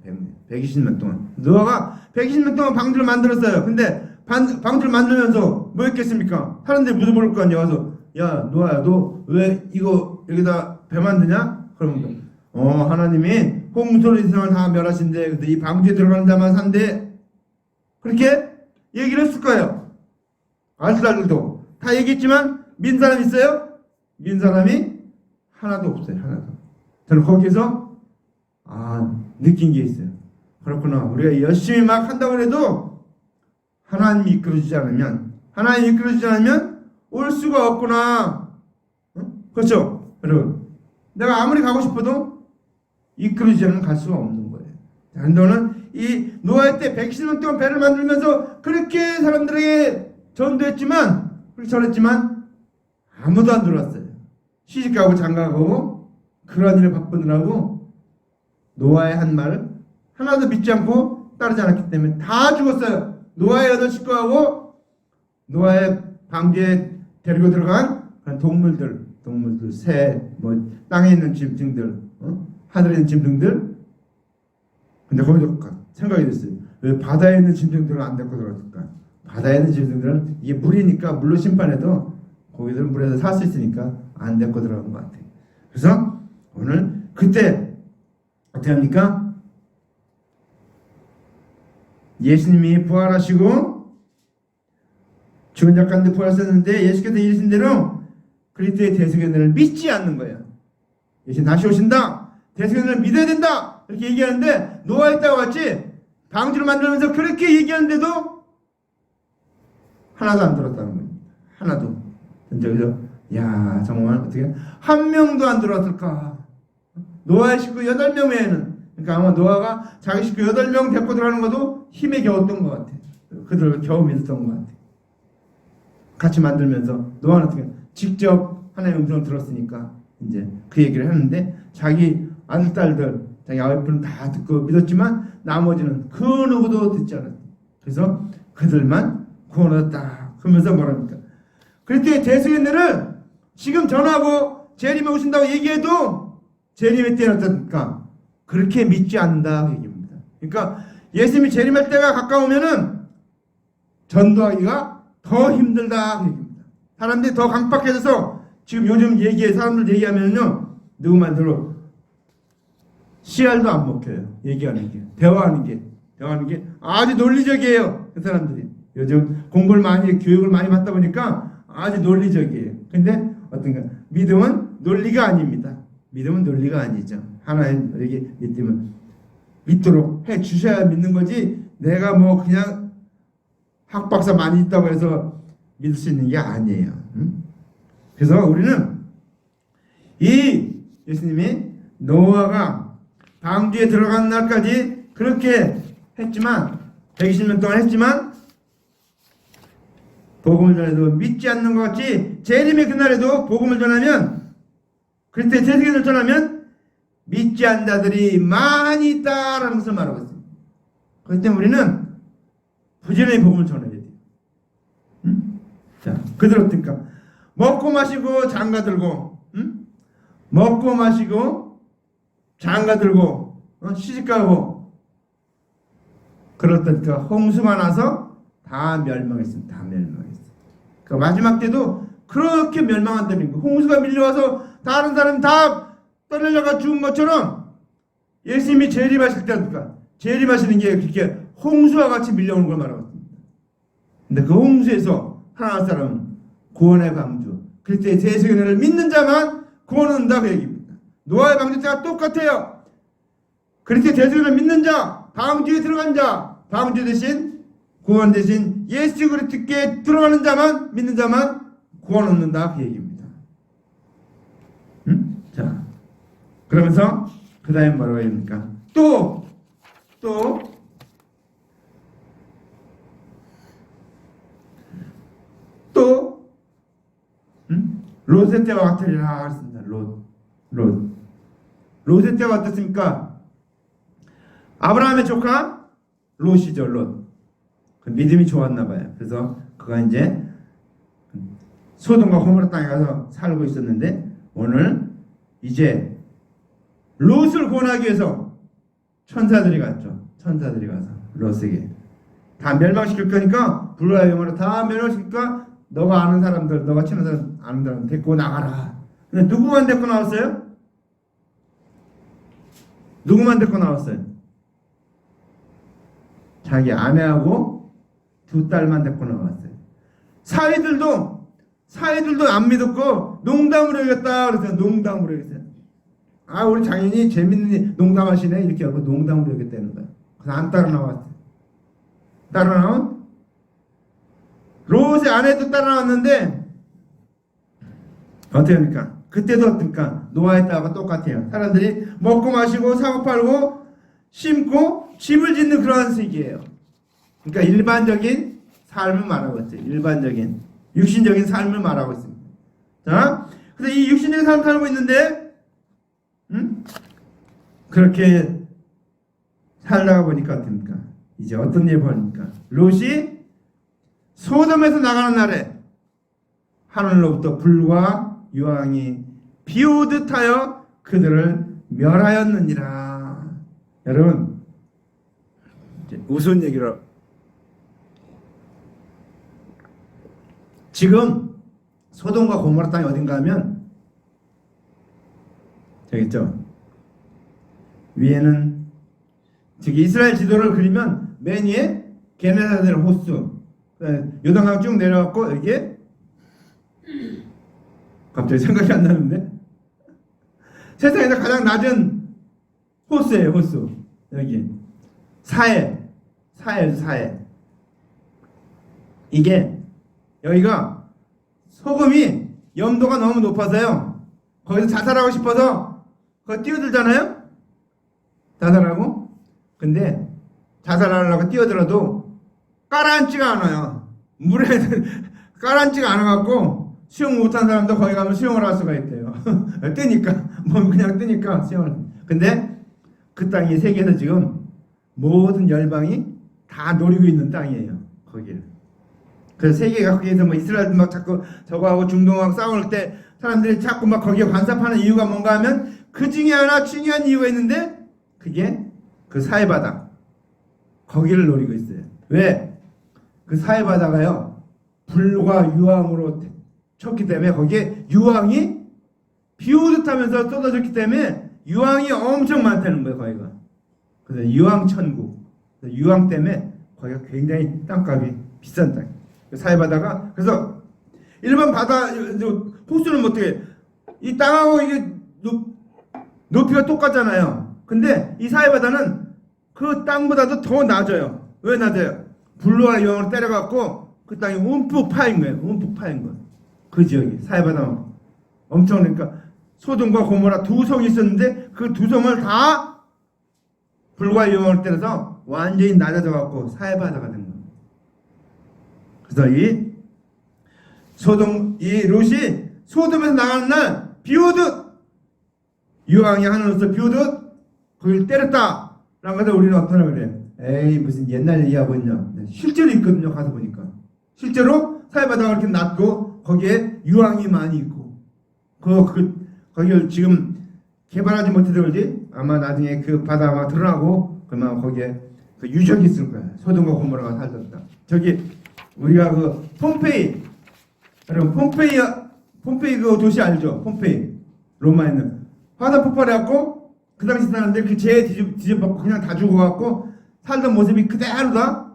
120년 동안 노아가 120년 동안 방주를 만들었어요. 근데 방주를 만들면서 뭐 했겠습니까? 사람들이 물어볼 거 아니야. 와서 야 노아야 너 왜 이거 여기다 배 만드냐? 그러면 하나님이 홍수로 세상을 다 멸하신대. 근데 이 방주에 들어가는 자만 산대. 그렇게 얘기를 했을 거예요. 알수들도 다 얘기했지만 민 사람 있어요? 민 사람이 하나도 없어요. 하나도. 저는 거기서 느낀 게 있어요. 그렇구나. 우리가 열심히 막 한다고 해도 하나님이 이끌어주지 않으면 올 수가 없구나. 그렇죠? 여러분 내가 아무리 가고 싶어도 이끌어주지 않으면 갈 수가 없는 거예요. 너는 이 노아의 때 110년 동안 배를 만들면서 그렇게 사람들에게 전도했지만 그렇게 전했지만 아무도 안 들어왔어요. 시집가고 장가가고 그런 일을 바쁘느라고 노아의 한 말을 하나도 믿지 않고 따르지 않았기 때문에 다 죽었어요. 노아의 8식구하고 노아의 방주에 데리고 들어간 동물들, 새, 뭐 땅에 있는 짐승들, 하늘에 있는 짐승들. 근데 거기서 생각이 됐어요. 왜 바다에 있는 짐승들은 안 데리고 들어갔을까? 바다에 있는 짐승들은 이게 물이니까 물로 심판해도 거기들은 물에서 살 수 있으니까 안 데리고 들어간 것 같아요. 그래서 오늘 그때 어떻게 합니까? 예수님이 부활하시고 죽은 자 가운데 부활하셨는데 예수께서 이르신 대로 그리스도의 대속연을 믿지 않는 거예요. 예수님 다시 오신다. 대속연을 믿어야 된다. 이렇게 얘기하는데 노아의 때와 같이 방주를 만들면서 그렇게 얘기하는데도 하나도 안 들었다는 거예요. 하나도. 저기서 야 정말 어떻게 한 명도 안 들어왔을까? 노아의 식구 8명 외에는. 그러니까 아마 노아가 자기 식구 8명 데리고 들어가는 것도 힘에 겨웠던 것 같아. 그들 겨우 믿었던 것 같아. 같이 만들면서 노아는 어떻게 직접 하나님의 음성을 들었으니까 이제 그 얘기를 하는데 자기 아들 딸들 자기 아버지는 다 듣고 믿었지만 나머지는 그 누구도 듣지 않았어. 그래서 그들만 구원 얻었다. 그러면서 뭐랍니까? 그리스도의 대속의 은혜를 지금 전하고 재림이 오신다고 얘기해도 재림의 때는 어떻습니까? 그렇게 믿지 않는다 그 얘기입니다. 그러니까 예수님이 재림할 때가 가까우면은 전도하기가 더 힘들다 그 얘기입니다. 사람들이 더 강박해져서 지금 요즘 사람들 얘기하면요 누구만 들어 씨알도 안 먹혀요. 얘기하는 게 대화하는 게 아주 논리적이에요. 그 사람들이 요즘 공부를 많이 교육을 많이 받다 보니까 아주 논리적이에요. 근데 어떤가 믿음은 논리가 아닙니다. 믿음은 논리가 아니죠. 하나님에게 믿도록 해 주셔야 믿는 거지 내가 뭐 그냥 학박사 많이 있다고 해서 믿을 수 있는 게 아니에요. 그래서 우리는 이 예수님이 노아가 방주에 들어간 날까지 그렇게 했지만 120년 동안 했지만 복음을 전해도 믿지 않는 것 같이 재림의 그날에도 복음을 전하면 그때 세상을 전하면 믿지 않는 자들이 많이 있다라는 것을 말하고 있습니다. 그렇기 때문에 우리는 부지런히 복음을 전해야 돼요. 자, 그들 어떻습니까? 먹고 마시고 장가 들고 먹고 마시고 장가 들고 시집가고 그렇다니까 홍수가 나서 다 멸망했습니다. 다 멸망했어요. 그 마지막 때도 그렇게 멸망한다는 거예요. 홍수가 밀려와서 다른 사람 다 떠내려가 죽은 것처럼 예수님이 재림하실 때니까 재림하시는 게 그렇게 홍수와 같이 밀려오는 걸 말하고 있습니다. 근데 그 홍수에서 하나님 사람은 구원의 방주 그때 대세계를 믿는 자만 구원한다 그 얘기입니다. 노아의 방주 때가 똑같아요. 그렇게 대세계를 믿는 자 방주에 들어간 자 방주 대신 구원 대신 예수 그리스도께 들어가는 자만 믿는 자만 구원 얻는다 그 얘기입니다. 자 그러면서 그 다음에 뭐라고 합니까? 또 롯의 때와 같으리라 했습니다. 롯의 때가 어떻습니까? 아브라함의 조카 롯이죠. 롯. 그 믿음이 좋았나 봐요. 그래서 그가 이제 소돔과 고모라 땅에 가서 살고 있었는데 오늘 이제 롯을 구원하기 위해서 천사들이 갔죠. 천사들이 가서 롯에게 다 멸망시킬 거니까 불화의 영으로 다 멸망시킬까 너가 아는 사람들 너가 친한 사람 아는 사람 데리고 나가라. 근데 누구만 데리고 나왔어요? 누구만 데리고 나왔어요? 자기 아내하고 두 딸만 데리고 나왔어요. 사위들도 안 믿었고 농담으로 여겼다 그랬어요. 농담으로 여겼어요. 아 우리 장인이 재밌는 농담하시네 이렇게 하고 농담으로 여겼다는 거예요. 그래서 안 따라 나왔어요. 따라 나온 롯의 아내도 따라 나왔는데 어떻게 합니까? 그때도 어떻습니까? 노아의 때하고 똑같아요. 사람들이 먹고 마시고 사고 팔고 심고 집을 짓는 그러한 세계예요. 그러니까 일반적인 삶을 말하고 있어요. 일반적인 육신적인 삶을 말하고 있습니다. 자, 그래서 이 육신적인 삶을 살고 있는데 그렇게 살다가 보니까 어떻습니까? 이제 어떤 일이 벌어집니까? 롯이 소돔에서 나가는 날에 하늘로부터 불과 유황이 비오듯 하여 그들을 멸하였느니라. 여러분 우스운 얘기로 지금 소돔과 고모라 땅이 어딘가 하면 저기 있죠. 위에는 저기 이스라엘 지도를 그리면 맨 위에 게네사들 호수 요단강 쭉 내려갔고 여기에 갑자기 생각이 안 나는데 세상에서 가장 낮은 호수예요. 호수 여기 사해 이게 여기가 소금이 염도가 너무 높아서요 거기서 자살하고 싶어서 거기 뛰어들잖아요. 자살하고 근데 자살하려고 뛰어들어도 가라앉지가 않아요. 물에 가라앉지가 않아갖고 수영 못한 사람도 거기 가면 수영을 할 수가 있대요. 뜨니까 몸 그냥 뜨니까 수영을. 근데 그 땅이 세계에서 지금 모든 열방이 다 노리고 있는 땅이에요. 거기를. 그래서 세계가 거기에서 뭐 이스라엘도 막 자꾸 저거하고 중동하고 싸울 때 사람들이 자꾸 막 거기에 관섭하는 이유가 뭔가 하면 그 중에 하나 중요한 이유가 있는데 그게 그 사해바다 거기를 노리고 있어요. 왜? 그 사해바다가요 불과 유황으로 쳤기 때문에 거기에 유황이 비 오듯 하면서 쏟아졌기 때문에 유황이 엄청 많다는 거예요. 거기가. 그래서 유황 천국. 유황 때문에 거기가 굉장히 땅값이 비싼 땅. 사해바다가 그래서 일반 바다 호수는 어떻게 이 땅하고 이게 높이가 똑같잖아요. 근데 이 사해바다는 그 땅보다도 더 낮아요. 왜 낮아요? 불로와 유황으로 때려갖고 그 땅이 움푹 파인 거예요. 움푹 파인 거. 그 지역이 사해바다 엄청 그러니까 소돔과 고모라 두 성이 있었는데 그 두 성을 다 불과 유황으로 때려서 완전히 낮아져갖고 사해바다가 된 거예요. 그래서 이 소돔 이 롯이 소돔에서 나가는 날 비오듯 유황이 하늘로서 비오듯 거기를 때렸다. 라는 것을 우리는 어떠나 그래요? 에이 무슨 옛날 얘기하고 있냐. 실제로 있거든요. 가서 보니까 실제로 사해바다가 이렇게 낮고 거기에 유황이 많이 있고 거기를 지금 개발하지 못해서 그러지 아마 나중에 그 바다가 드러나고 그러면 거기에 그 유적이 있을 거야. 소돔과 고모라가 살았다. 저기 우리가 그 폼페이 여러분 폼페이 그 도시 알죠? 폼페이 로마에 있는 화산 폭발해갖고 그 당시 사람들 그 재에 뒤집어갖고 그냥 다 죽어갖고 살던 모습이 그대로 다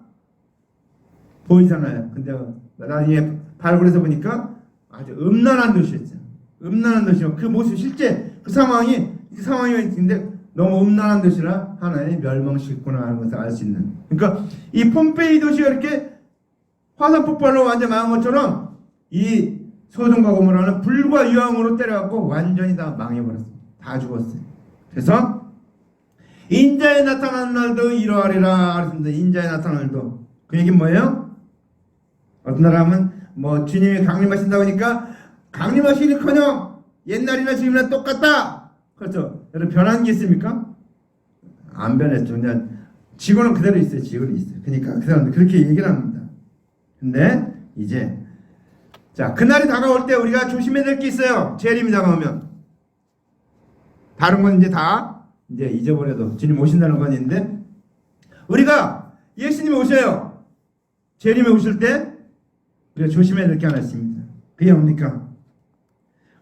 보이잖아요. 근데 나중에 발굴해서 보니까 아주 음란한 도시였죠. 음란한 도시요. 그 모습 실제 그 상황이 있는데 너무 음란한 도시라 하나의 멸망시켰구나 하는 것을 알 수 있는. 그러니까 이 폼페이 도시가 이렇게 화산 폭발로 완전 망한 것처럼 이 소돔과 고모라는 불과 유황으로 때려갖고 완전히 다 망해버렸어요. 다 죽었어요. 그래서 인자에 나타나는 날도 이러하리라 그랬습니다. 인자에 나타나는 날도. 그 얘기는 뭐예요? 어떤 사람은 뭐 주님이 강림하신다고 하니까 강림하시니커녕 옛날이나 지금이나 똑같다. 그렇죠. 여러분 변한 게 있습니까? 안 변했죠. 그냥 지구는 그대로 있어요. 지구는 있어요. 그러니까 그 사람들 그렇게 얘기를 합니다. 근데 이제 자 그날이 다가올 때 우리가 조심해야 될 게 있어요. 재림이 다가오면 다른 건 이제 다 이제 잊어버려도 주님 오신다는 건 있는데 우리가 예수님이 오셔요. 재림에 오실 때 우리가 조심해야 될 게 하나 있습니다. 그게 뭡니까?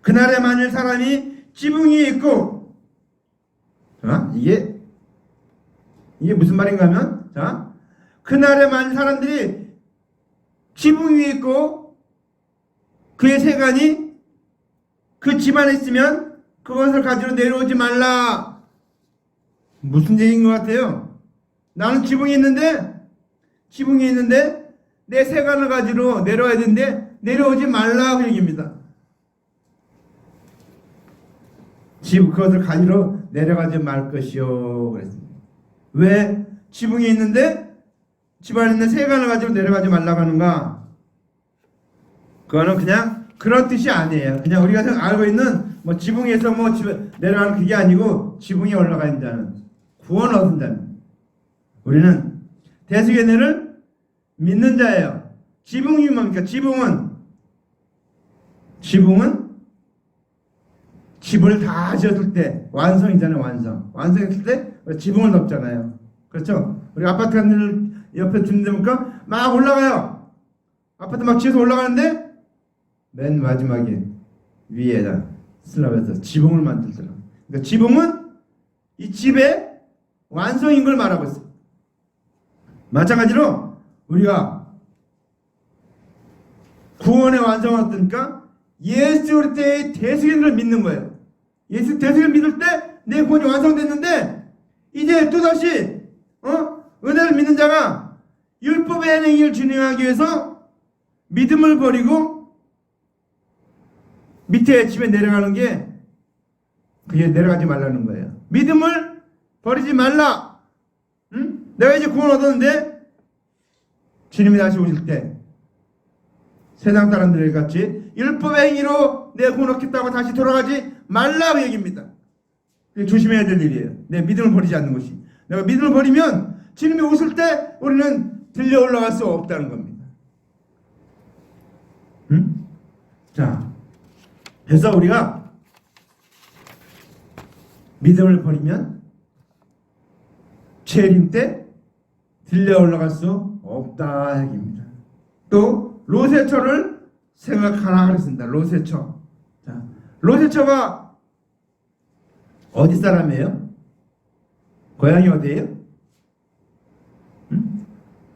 그날에 만일 사람이 지붕 위에 있고 이게 무슨 말인가 하면 자 그날에 만일 사람들이 지붕 위에 있고 그의 세간이 그 집안에 있으면 그것을 가지러 내려오지 말라. 무슨 얘기인 것 같아요? 나는 지붕에 있는데 내 세간을 가지러 내려와야 되는데 내려오지 말라 그 얘기입니다. 그것을 가지러 내려가지 말 것이요 그랬습니다. 왜 지붕에 있는데 집안에 있는 세간을 가지러 내려가지 말라고 하는가? 그거는 그냥 그런 뜻이 아니에요. 그냥 우리가 알고 있는 뭐 지붕에서 뭐 내려가는 그게 아니고 지붕에 올라가 있는 자는 구원 얻은 자는 우리는 대속연애를 믿는 자예요. 지붕이 뭡니까? 지붕은 집을 다 지었을 때 완성이잖아요. 완성했을 때 지붕을 덮잖아요. 그렇죠? 우리 아파트 같은 옆에 주는 데 보니까 막 올라가요. 아파트 막 지어서 올라가는데 맨 마지막에 위에다 슬랍에서 지붕을 만들더라고요. 그러니까 지붕은 이 집의 완성인 걸 말하고 있어요. 마찬가지로 우리가 구원의 완성은 어떻습니까? 예수 그리스도의 대속연을 믿는 거예요. 예수 대속연을 믿을 때 내 구원이 완성됐는데 이제 또다시 은혜를 믿는 자가 율법의 행위를 준행하기 위해서 믿음을 버리고 밑에 집에 내려가는 게 그게 내려가지 말라는 거예요. 믿음을 버리지 말라. 응? 내가 이제 구원 얻었는데 주님이 다시 오실 때 세상 사람들 같이 율법의 행위로 내 구원 얻겠다고 다시 돌아가지 말라 그 얘기입니다. 조심해야 될 일이에요. 내 믿음을 버리지 않는 것이. 내가 믿음을 버리면 주님이 오실 때 우리는 들려 올라갈 수 없다는 겁니다. 응? 자, 그래서 우리가 믿음을 버리면 재림 때 들려 올라갈 수 없다 얘기입니다. 또 롯의 생각하라 그랬습니다. 롯의 처. 자, 롯의 처가 어디 사람이에요? 고향이 어디예요?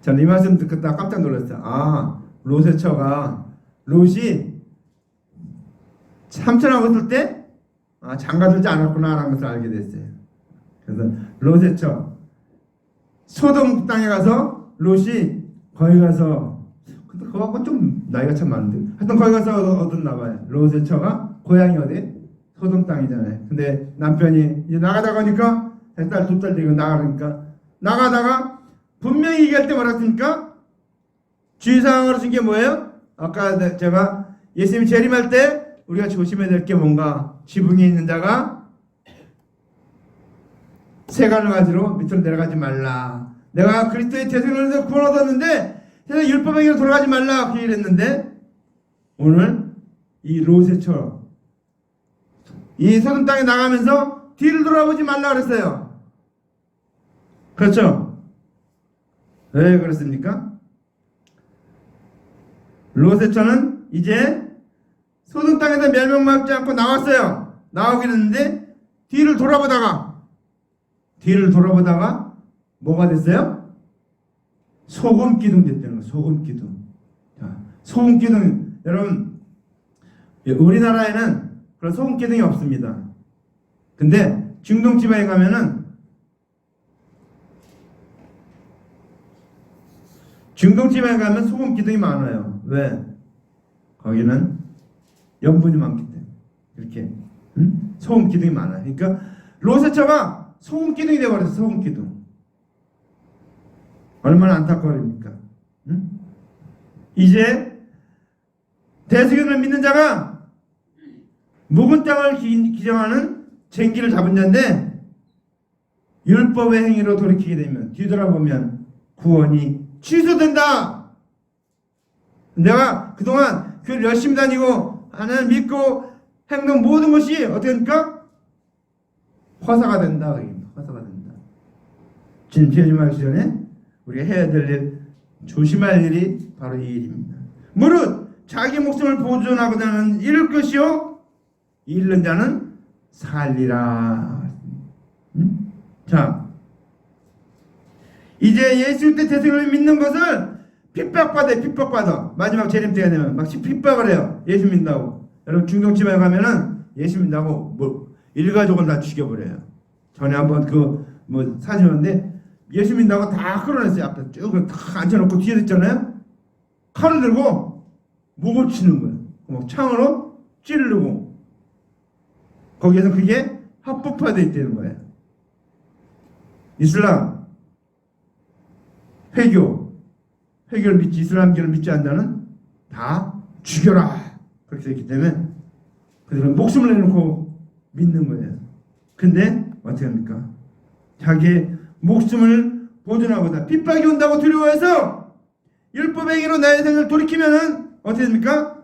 저는 이 말씀 듣다 깜짝 놀랐어요. 아, 롯의 처가 롯이 삼천하고 있을 때 장가들지 않았구나 라는 것을 알게 됐어요. 그래서 롯의 처 소돔 땅에 가서 롯이 거기 가서 그거 좀 나이가 참 많은데 하여튼 거기 가서 얻었나 봐요. 롯의 처가 고향이 어디? 소돔 땅이잖아요. 근데 남편이 이제 나가다가 하니까 세 달, 두 달 되고 나가니까 나가다가 분명히 얘기할 때 뭐라 했습니까? 주의사항으로 준 게 뭐예요? 아까 제가 예수님이 재림할 때 우리가 조심해야 될 게 뭔가 지붕에 있는 자가 세간을 가지로 밑으로 내려가지 말라. 내가 그리스도의 대생으로서 구원 얻었는데 세상 율법에게로 돌아가지 말라 그 얘기를 했는데 오늘 이 롯의처럼 이 소돔 땅에 나가면서 뒤를 돌아보지 말라 그랬어요. 그렇죠? 왜 그렇습니까? 롯의 처는 이제 소돔 땅에서 멸망받지 않고 나왔어요. 나오긴 했는데 뒤를 돌아보다가 뭐가 됐어요? 소금 기둥 됐다는 거예요. 소금 기둥. 자, 소금 기둥 여러분 우리나라에는 그런 소금 기둥이 없습니다. 근데 중동 지방에 가면은 소금 기둥이 많아요. 왜? 거기는 염분이 많기 때문에 이렇게 소금 기둥이 많아요. 그러니까 롯의 처가 소금 기둥이 되어버렸어요. 소금 기둥. 얼마나 안타까워입니까? 이제 대속연을 믿는 자가 묵은 땅을 기정하는 쟁기를 잡은 자인데 율법의 행위로 돌이키게 되면 뒤돌아보면 구원이 취소된다. 내가 그동안 교회를 열심히 다니고 하나님 믿고 행동 모든 것이 어떻게 됩니까? 화사가 된다. 화사가 된다. 주님 재림하기 전에 우리가 해야 될 일, 조심할 일이 바로 이 일입니다. 무릇 자기 목숨을 보존하고자 하는 잃을 것이요 잃는 자는 살리라. 자, 이제 예수 때 대생을 믿는 것을 핍박받아. 마지막 재림 때가 되면 막 핍박을 해요. 예수 믿는다고. 여러분 중동지방에 가면은 예수 믿는다고 뭐 일가족을 다 죽여버려요. 전에 한번 사시는데 예수 믿는다고 다 끌어냈어요. 앞에 쭉 다 앉혀놓고 뒤에 있잖아요. 칼을 들고 목을 치는 거예요. 막 창으로 찌르고 거기에서 그게 합법화되어 있다는 거예요. 이슬람 회교를 믿지 이슬람교를 믿지 않는 다 죽여라 그렇게 되어 있기 때문에 그들은 목숨을 내놓고 믿는 거예요. 근데 어떻게 합니까? 자기의 목숨을 보존하고자 핍박이 온다고 두려워해서 율법의 행위로 나의 생을 돌이키면은 어떻게 됩니까?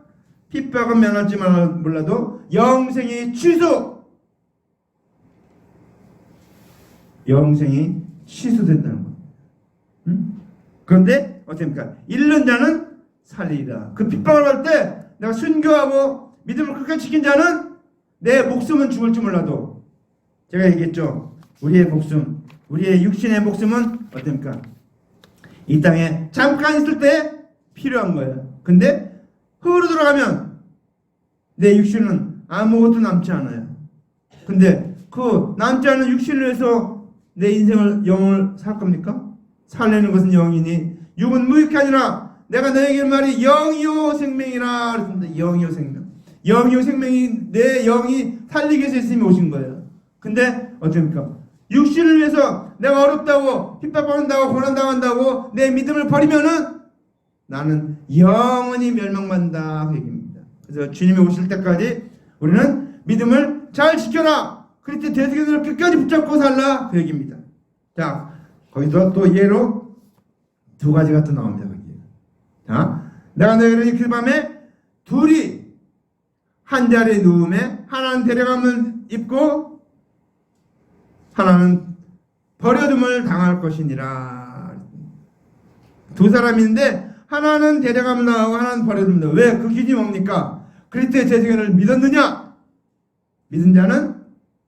핍박은 면할지 몰라도 영생이 취소된다는 거예요. 그런데 어떻게 됩니까? 잃는 자는 살리리라. 그 핍박을 받을 때 내가 순교하고 믿음을 끝까지 지킨 자는 내 목숨은 죽을지 몰라도 제가 얘기했죠. 우리의 목숨, 우리의 육신의 목숨은 어떻습니까? 이 땅에 잠깐 있을 때 필요한 거예요. 근데 흙으로 들어가면 내 육신은 아무것도 남지 않아요. 근데 그 남지 않은 육신을 위해서 내 인생을 영을 살 겁니까? 살려는 것은 영이니 육은 무익이 아니라 내가 너에게 말이 영이요 생명이라 그랬습니다. 영이요 생명. 영이요 생명이 내 영이 살리기 위해서 예수님이 오신 거예요. 근데 어떻습니까? 육신을 위해서 내가 어렵다고 핍박받는다고 고난당한다고 내 믿음을 버리면은 나는 영원히 멸망받는다 그 얘기입니다. 그래서 주님이 오실 때까지 우리는 믿음을 잘 지켜라. 그리스도 대속연을 끝까지 붙잡고 살라 그 얘기입니다. 자, 거기서 또 예로 두 가지가 또 나옵니다. 거기. 자, 내가 너희를 그 밤에 둘이 한 자리에 누움에 하나는 데려감을 입고 하나는 버려둠을 당할 것이니라. 두 사람인데 하나는 데려감을 당하고 하나는 버려둠을 당하고. 왜? 그 기준이 뭡니까? 그리스도의 재승을 믿었느냐? 믿은 자는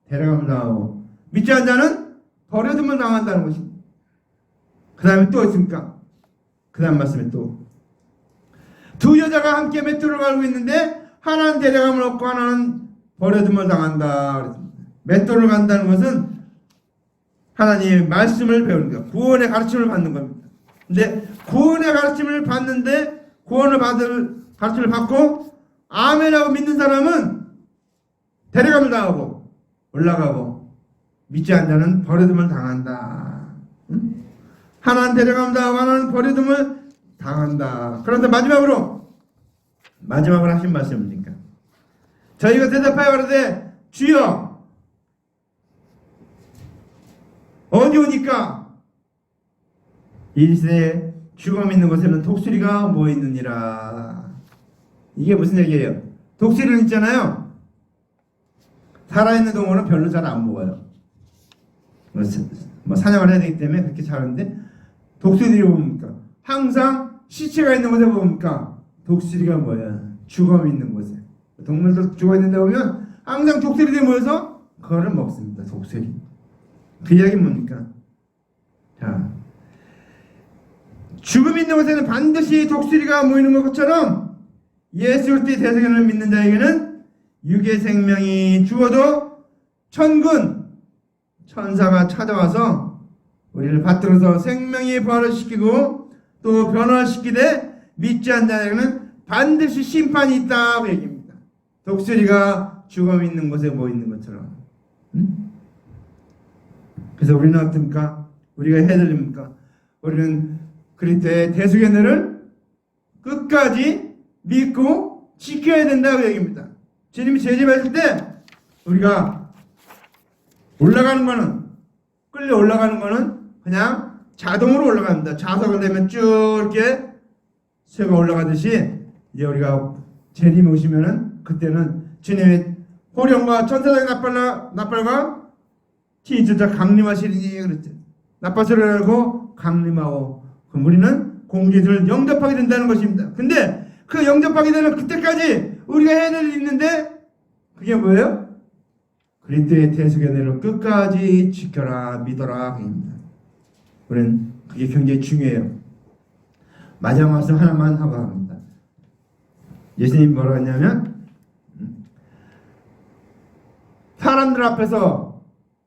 데려감을 당하고 믿지 않은 자는 버려둠을 당한다는 것입니다. 그 다음에 또 있습니까? 그 다음 말씀에 또 두 여자가 함께 맷돌을 갈고 있는데 하나는 데려감을 얻고 하나는 버려둠을 당한다. 맷돌을 간다는 것은 하나님의 말씀을 배우는 거예요. 구원의 가르침을 받는 겁니다. 근데 구원의 가르침을 받는데 구원을 받을 가르침을 받고 아멘하고 믿는 사람은 데려감을 당하고 올라가고 믿지 않는 자는 버려둠을 당한다. 응? 하나는 데려감을 당하고 하나는 버려둠을 당한다. 그런데 마지막으로 하신 말씀입니까? 저희가 대답하여 가로되 주여 어디 오니까 이 시대에 죽음 있는 곳에는 독수리가 모여 있느니라. 이게 무슨 얘기예요? 독수리는 있잖아요. 살아있는 동물은 별로 잘 안 먹어요. 뭐 사냥을 해야 되기 때문에 그렇게 잘하는데 독수리들이 뭡니까? 항상 시체가 있는 곳에 뭡니까? 독수리가 뭐야? 죽음 있는 곳에. 동물들 죽어 있는 데 보면 항상 독수리들이 모여서 그거를 먹습니다. 독수리. 그 이야기는 뭡니까? 자, 죽음 있는 곳에는 반드시 독수리가 모이는 것처럼 예수 그리스도의 대승을 믿는 자에게는 육의 생명이 죽어도 천군 천사가 찾아와서 우리를 받들어서 생명의 부활을 시키고 또 변화시키되 믿지 않는 자에게는 반드시 심판이 있다고 얘기합니다. 독수리가 죽음 있는 곳에 모이는 것처럼. 응? 그래서 우리는 어떻습니까? 우리가 해야 됩니까? 우리는 그리스도의 대속의 날을 끝까지 믿고 지켜야 된다고 얘기합니다. 주님이 재림하실 때 우리가 올라가는 거는 끌려 올라가는 거는 그냥 자동으로 올라갑니다. 자석을 내면 쭉 이렇게 새가 올라가듯이 이제 우리가 재림이 오시면은 그때는 주님의 호령과 천사장의 나팔과 진짜 강림하시리니 그랬죠. 나팔소리를 하고 강림하고 그럼 우리는 공주를 영접하게 된다는 것입니다. 근데 그 영접하게 되는 그때까지 우리가 해야 될 일이 있는데 그게 뭐예요? 그리스도의 대속의 날을 끝까지 지켜라 믿어라 그입니다. 우리는 그게 굉장히 중요해요. 마지막 말씀 하나만 하고 합니다. 예수님 뭐라고 했냐면 사람들 앞에서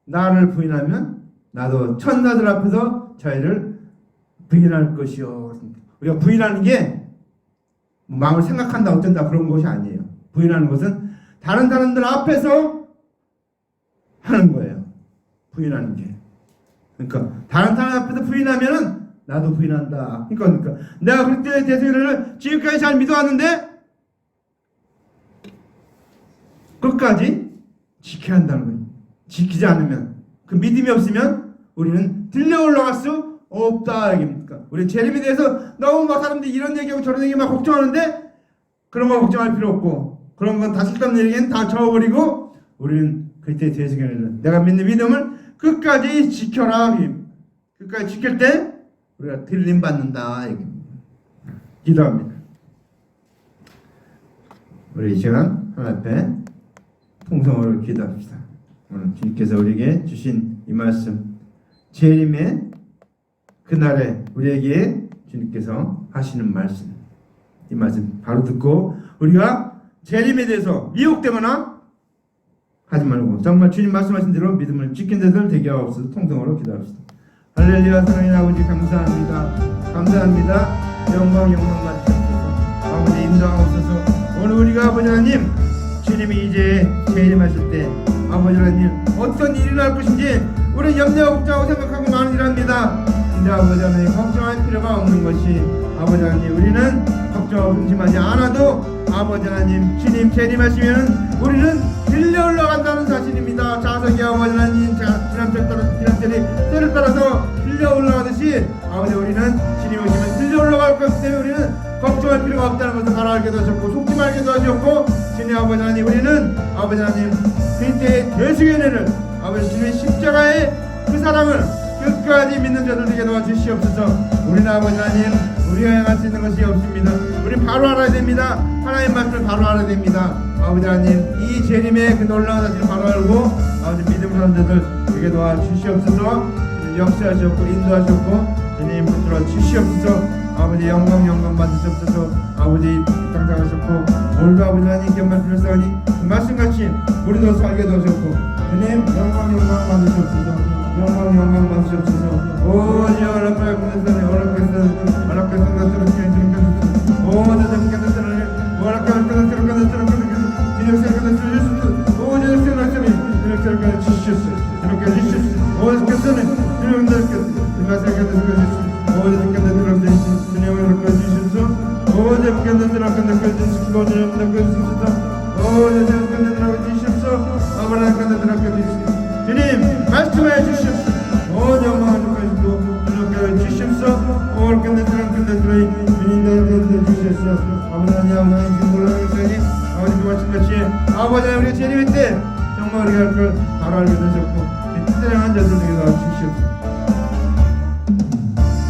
나를 부인하면 나도 천사들 앞에서 저희를 부인할 것이요. 우리가 부인하는 게 마음을 생각한다 어쩐다 그런 것이 아니에요. 부인하는 것은 다른 사람들 앞에서 하는 거예요. 부인하는 게. 그러니까 다른 사람 앞에서 부인하면은 나도 부인한다. 그러니까 내가 그리스도의 대속을 지금까지 잘 믿어왔는데 끝까지 지켜야 한다는 거예요. 지키지 않으면 그 믿음이 없으면 우리는 들려 올라갈 수 없다 얘기입니까? 우리 재림에 대해서 너무 막 사람들이 이런 얘기하고 저런 얘기 막 걱정하는데 그런 거 걱정할 필요 없고 그런 건 다 쓸데없는 얘기는 다 저어버리고 우리는 그때 대속에는 내가 믿는 믿음을 끝까지 지켜라. 끝까지 지킬 때 우리가 들림 받는다 얘기입니다. 기도합니다. 우리 이 시간 하나님 앞에 통성으로 기도합시다. 오늘 주님께서 우리에게 주신 이 말씀 재림의 그날에 우리에게 주님께서 하시는 말씀 이 말씀 바로 듣고 우리가 재림에 대해서 미혹되거나 하지 말고 정말 주님 말씀하신 대로 믿음을 지킨 데들 되게 하옵소서. 통성으로 기도합시다. 할렐루야. 사랑하는 아버지 감사합니다. 감사합니다. 영광 받으시옵소서. 아버지 인도하옵소서. 오늘 우리가 아버지 하나님 주님이 이제 재림하실 때 아버지 하나님 어떤 일이 날 것인지 우리는 염려하고 걱정하고 생각하고 많은 일 합니다. 근데 아버지 하나님 걱정할 필요가 없는 것이 아버지 하나님 우리는 걱정하고 근심하지 않아도 아버지 하나님 주님 재림하시면 우리는 들려 올라간다는 사실입니다. 자석이 아버지 하나님 지난철이 때를 따라서 들려 올라가듯이 아버지 우리는 주님 오시면 들려 올라갈 것이기 때문에 우리는 걱정 걱정할 필요가 없다는 것을 바로 알게 하셨고 속지 말게도 하셨고 주님 아버지 하나님 우리는 아버지 하나님 그리스도의 대속의 은혜를 아버지 주님의 십자가의 그 사랑을 끝까지 믿는 자들에게 도와주시옵소서. 우리는 아버지 하나님 우리가 행할 수 있는 것이 없습니다. 우리는 바로 알아야 됩니다. 하나님 말씀을 바로 알아야 됩니다. 아버지 하나님 이 재림의 그 놀라운 사실을 바로 알고 아버지 믿음으로 하는 자들에게 도와주시옵소서. 역사하셨고 인도하셨고 주님 붙들어 주시옵소서. 아버지 영광 받으시옵소서. 아버지 당당하셨고 오늘도 아버지 하나님 견만 필요사하니 그 말씀같이 우리도 살게 도하셨고 주님 영광 받으시옵소서. 영광 받으시옵소서. 오지 어렵게 군대선에 어렵게 군대선에 오지 군대선에 어렵게 군대선에 진역선에 주시옵소서. 오지 진역선에 주시옵소서. 이렇게 주시옵소서. 오지 군대선에 진역선에 말씀하셨습니다. 오지 군대선에 진역을 주시옵소서. 오지 군대선에 주시옵소서. 오지 군대선에 주시옵소서. 아브라함 군대선에 주시옵소서. 주님 말씀해 주시옵소서. 온 영광을 주시옵소서. 주시옵소서. 오늘 끝내주는 주님 주시옵소서. 아버지 하나님 놀라우시니 아버지 그 말씀같이 아버지 하나님 우리 재림의 때 정말 우리가 할 걸 바로 알게 되셨고 뜻대로한 자들에게 도와주시옵소서.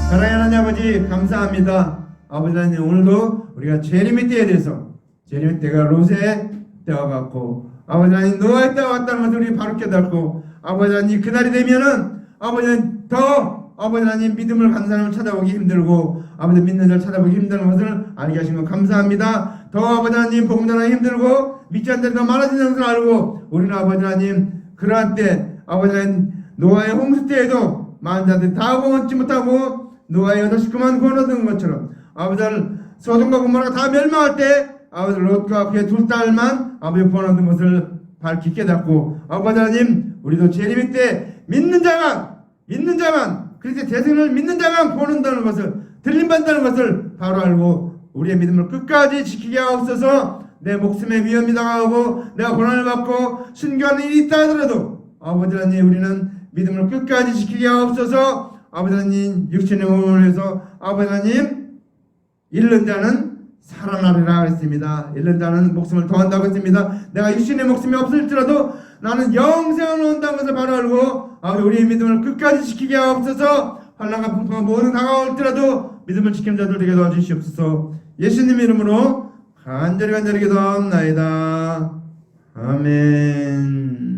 사랑하는 하나님 아버지 감사합니다. 아버지 하나님 오늘도 우리가 재림의 때에 대해서 재림의 때가 롯의 때와 같고 아버지 하나님 노아의 때와 같다는 것을 우리 바로 깨닫고 아버지 하나님 그날이 되면은 아버지 하나님 더 아버지 하나님 믿음을 갖는 사람을 찾아보기 힘들고 아버지 믿는 자를 찾아보기 힘든 것을 알게 하신 것 감사합니다. 더 아버지 하나님 복음 전하기 힘들고 믿지 않는 자들이 더 많아지는 것을 알고 우리는 아버지 하나님 그러한 때 아버지 하나님 노아의 홍수 때에도 많은 자들이 다 구원받지 못하고 노아의 여덟 식구만 구원 얻은 것처럼 아버지 하나님 소돔과 고모라가 다 멸망할 때 아버지 롯과 그의 두 딸만 아버지 구원 얻은 것을 밝히 깨닫고 아버지 하나님 우리도 재림의 때 믿는 자만 그리스도의 대승을 믿는 자만 보는다는 것을 들림받는다는 것을 바로 알고 우리의 믿음을 끝까지 지키게 하옵소서. 내 목숨에 위험이 당하고 내가 고난을 받고 순교하는 일이 있다 하더라도 아버지 하나님 우리는 믿음을 끝까지 지키게 하옵소서. 아버지 하나님 육신의 몸을 위해서 아버지 하나님 잃는 자는 살아나리라 했습니다. 잃는 자는 목숨을 더한다고 했습니다. 내가 육신의 목숨이 없을지라도 나는 영생을 얻는다는 것을 바로 알고 우리의 믿음을 끝까지 지키게 하옵소서. 환난과 풍파가 모든 다가올지라도 믿음을 지키는 자들에게 도와주시옵소서. 예수님 이름으로 간절히 기도하옵나이다. 아멘.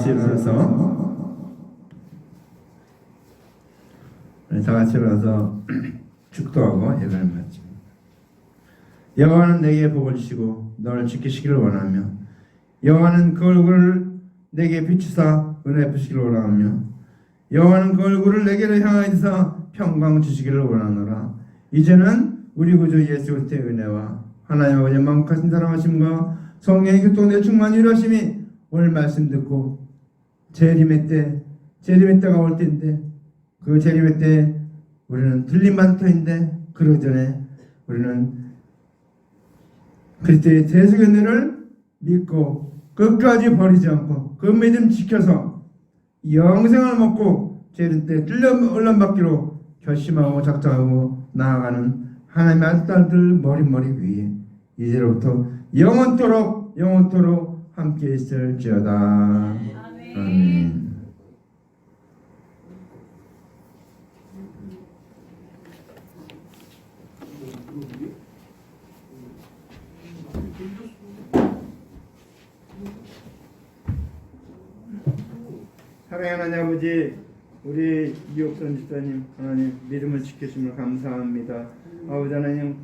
같이 일어나서 다 같이 일어나서 축도하고 예배를 마칩니다. 여호와는 내게 복을 주시고 너를 지키시기를 원하며 여호와는 그 얼굴을 내게 비추사 은혜 베푸시기를 원하며 여호와는 그 얼굴을 내게로 향하여서 평강 주시기를 원하노라. 이제는 우리 구주 예수 그리스도의 은혜와 하나님 아버지의 만국하신 사랑하심과 성령의 교통의 충만히 이루심이 오늘 말씀 듣고 재림의 때가 올 때인데 그 재림의 때 우리는 들림받을 터인데 그 전에 우리는 그리스도의 대속의 은혜를 믿고 끝까지 버리지 않고 그 믿음 지켜서 영생을 먹고 재림 때 뚫려올람받기로 결심하고 작정하고 나아가는 하나님의 아들들 머릿머리 위에 이제로부터 영원토록 함께 있을지어다. 아멘. 사랑하는 하나님 아버지, 우리 이옥선 집사님 하나님 믿음을 지켜주심을 감사합니다. 아버지 하나님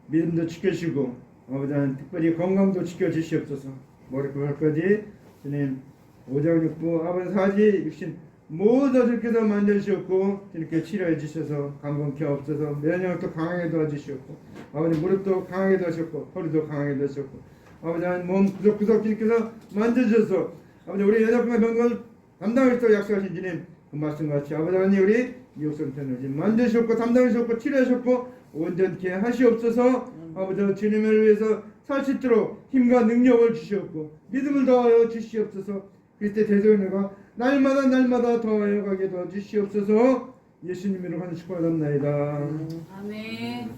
믿음도 지켜주시고 아버지 하나님 특별히 건강도 지켜주시옵소서. 머리부터 발까지 주님 오장육부 아버지 사지 육신 모두 주께서 만져주셨고 이렇게 치료해 주셔서 감건케 없어서 면역도 강하게 도와주셨고 아버지 무릎도 강하게 도와주셨고 허리도 강하게 도와주셨고 아버지 하나님 몸 구석구석 주님께서 만져주셔서 아버지 우리 연약과 병을 담당하시도록 약속하신 주님 그 말씀같이 아버지 하나님 우리 이옥선 편을 만져주셨고 담당하셨고 치료하셨고 온전케 하시옵소서. 아버지 주님을 위해서 살 수 있도록 힘과 능력을 주시옵고 믿음을 더하여 주시옵소서. 그리스도의 대속은혜가 날마다 더하여 가게 도와주시옵소서. 예수님으로 하는 축복하옵나이다. 아멘.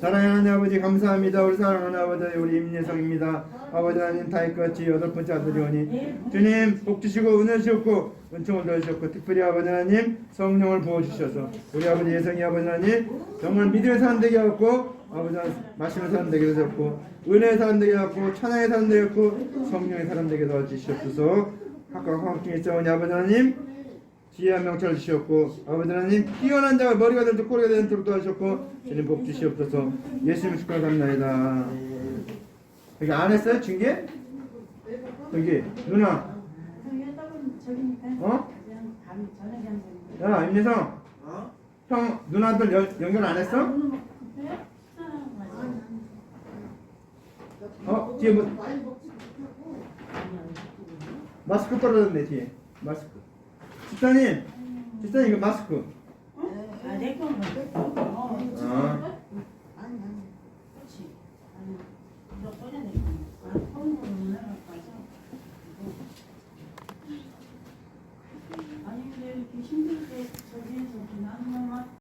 사랑하는 아버지 감사합니다. 우리 사랑하는 아버지 우리 임예성입니다. 아버지 하나님 다윗같이 8번째 아들이 오니 주님 복 주시고 은혜 주셨고 은총을 더하셨고 특별히 아버지 하나님 성령을 부어주셔서 우리 아버지 예성이 아버지 하나님 정말 믿음의 사람 되게 하고 아버지 하나님 말씀의 사람 되게 하셨고 은혜의 사람 되게 하고 찬양의 사람 되게 하고 성령의 사람 되게 도와주시옵소서. 각각 화학중에 있어오니 아버지 하나님 지혜와 명철 주시옵고 아버지 하나님 뛰어난 자가 머리가 되도록 꼬리가 되도록 도와주셨고 주님 복 주시옵소서. 예수님 축복합니다. 여기 안 했어요? 징계? 여기 누나 어? 야 임예성 형 누나들 연결 안 했어? 뒤에 뭐 마스크 떨어졌네 뒤에 마스크. 집사님 이거 마스크.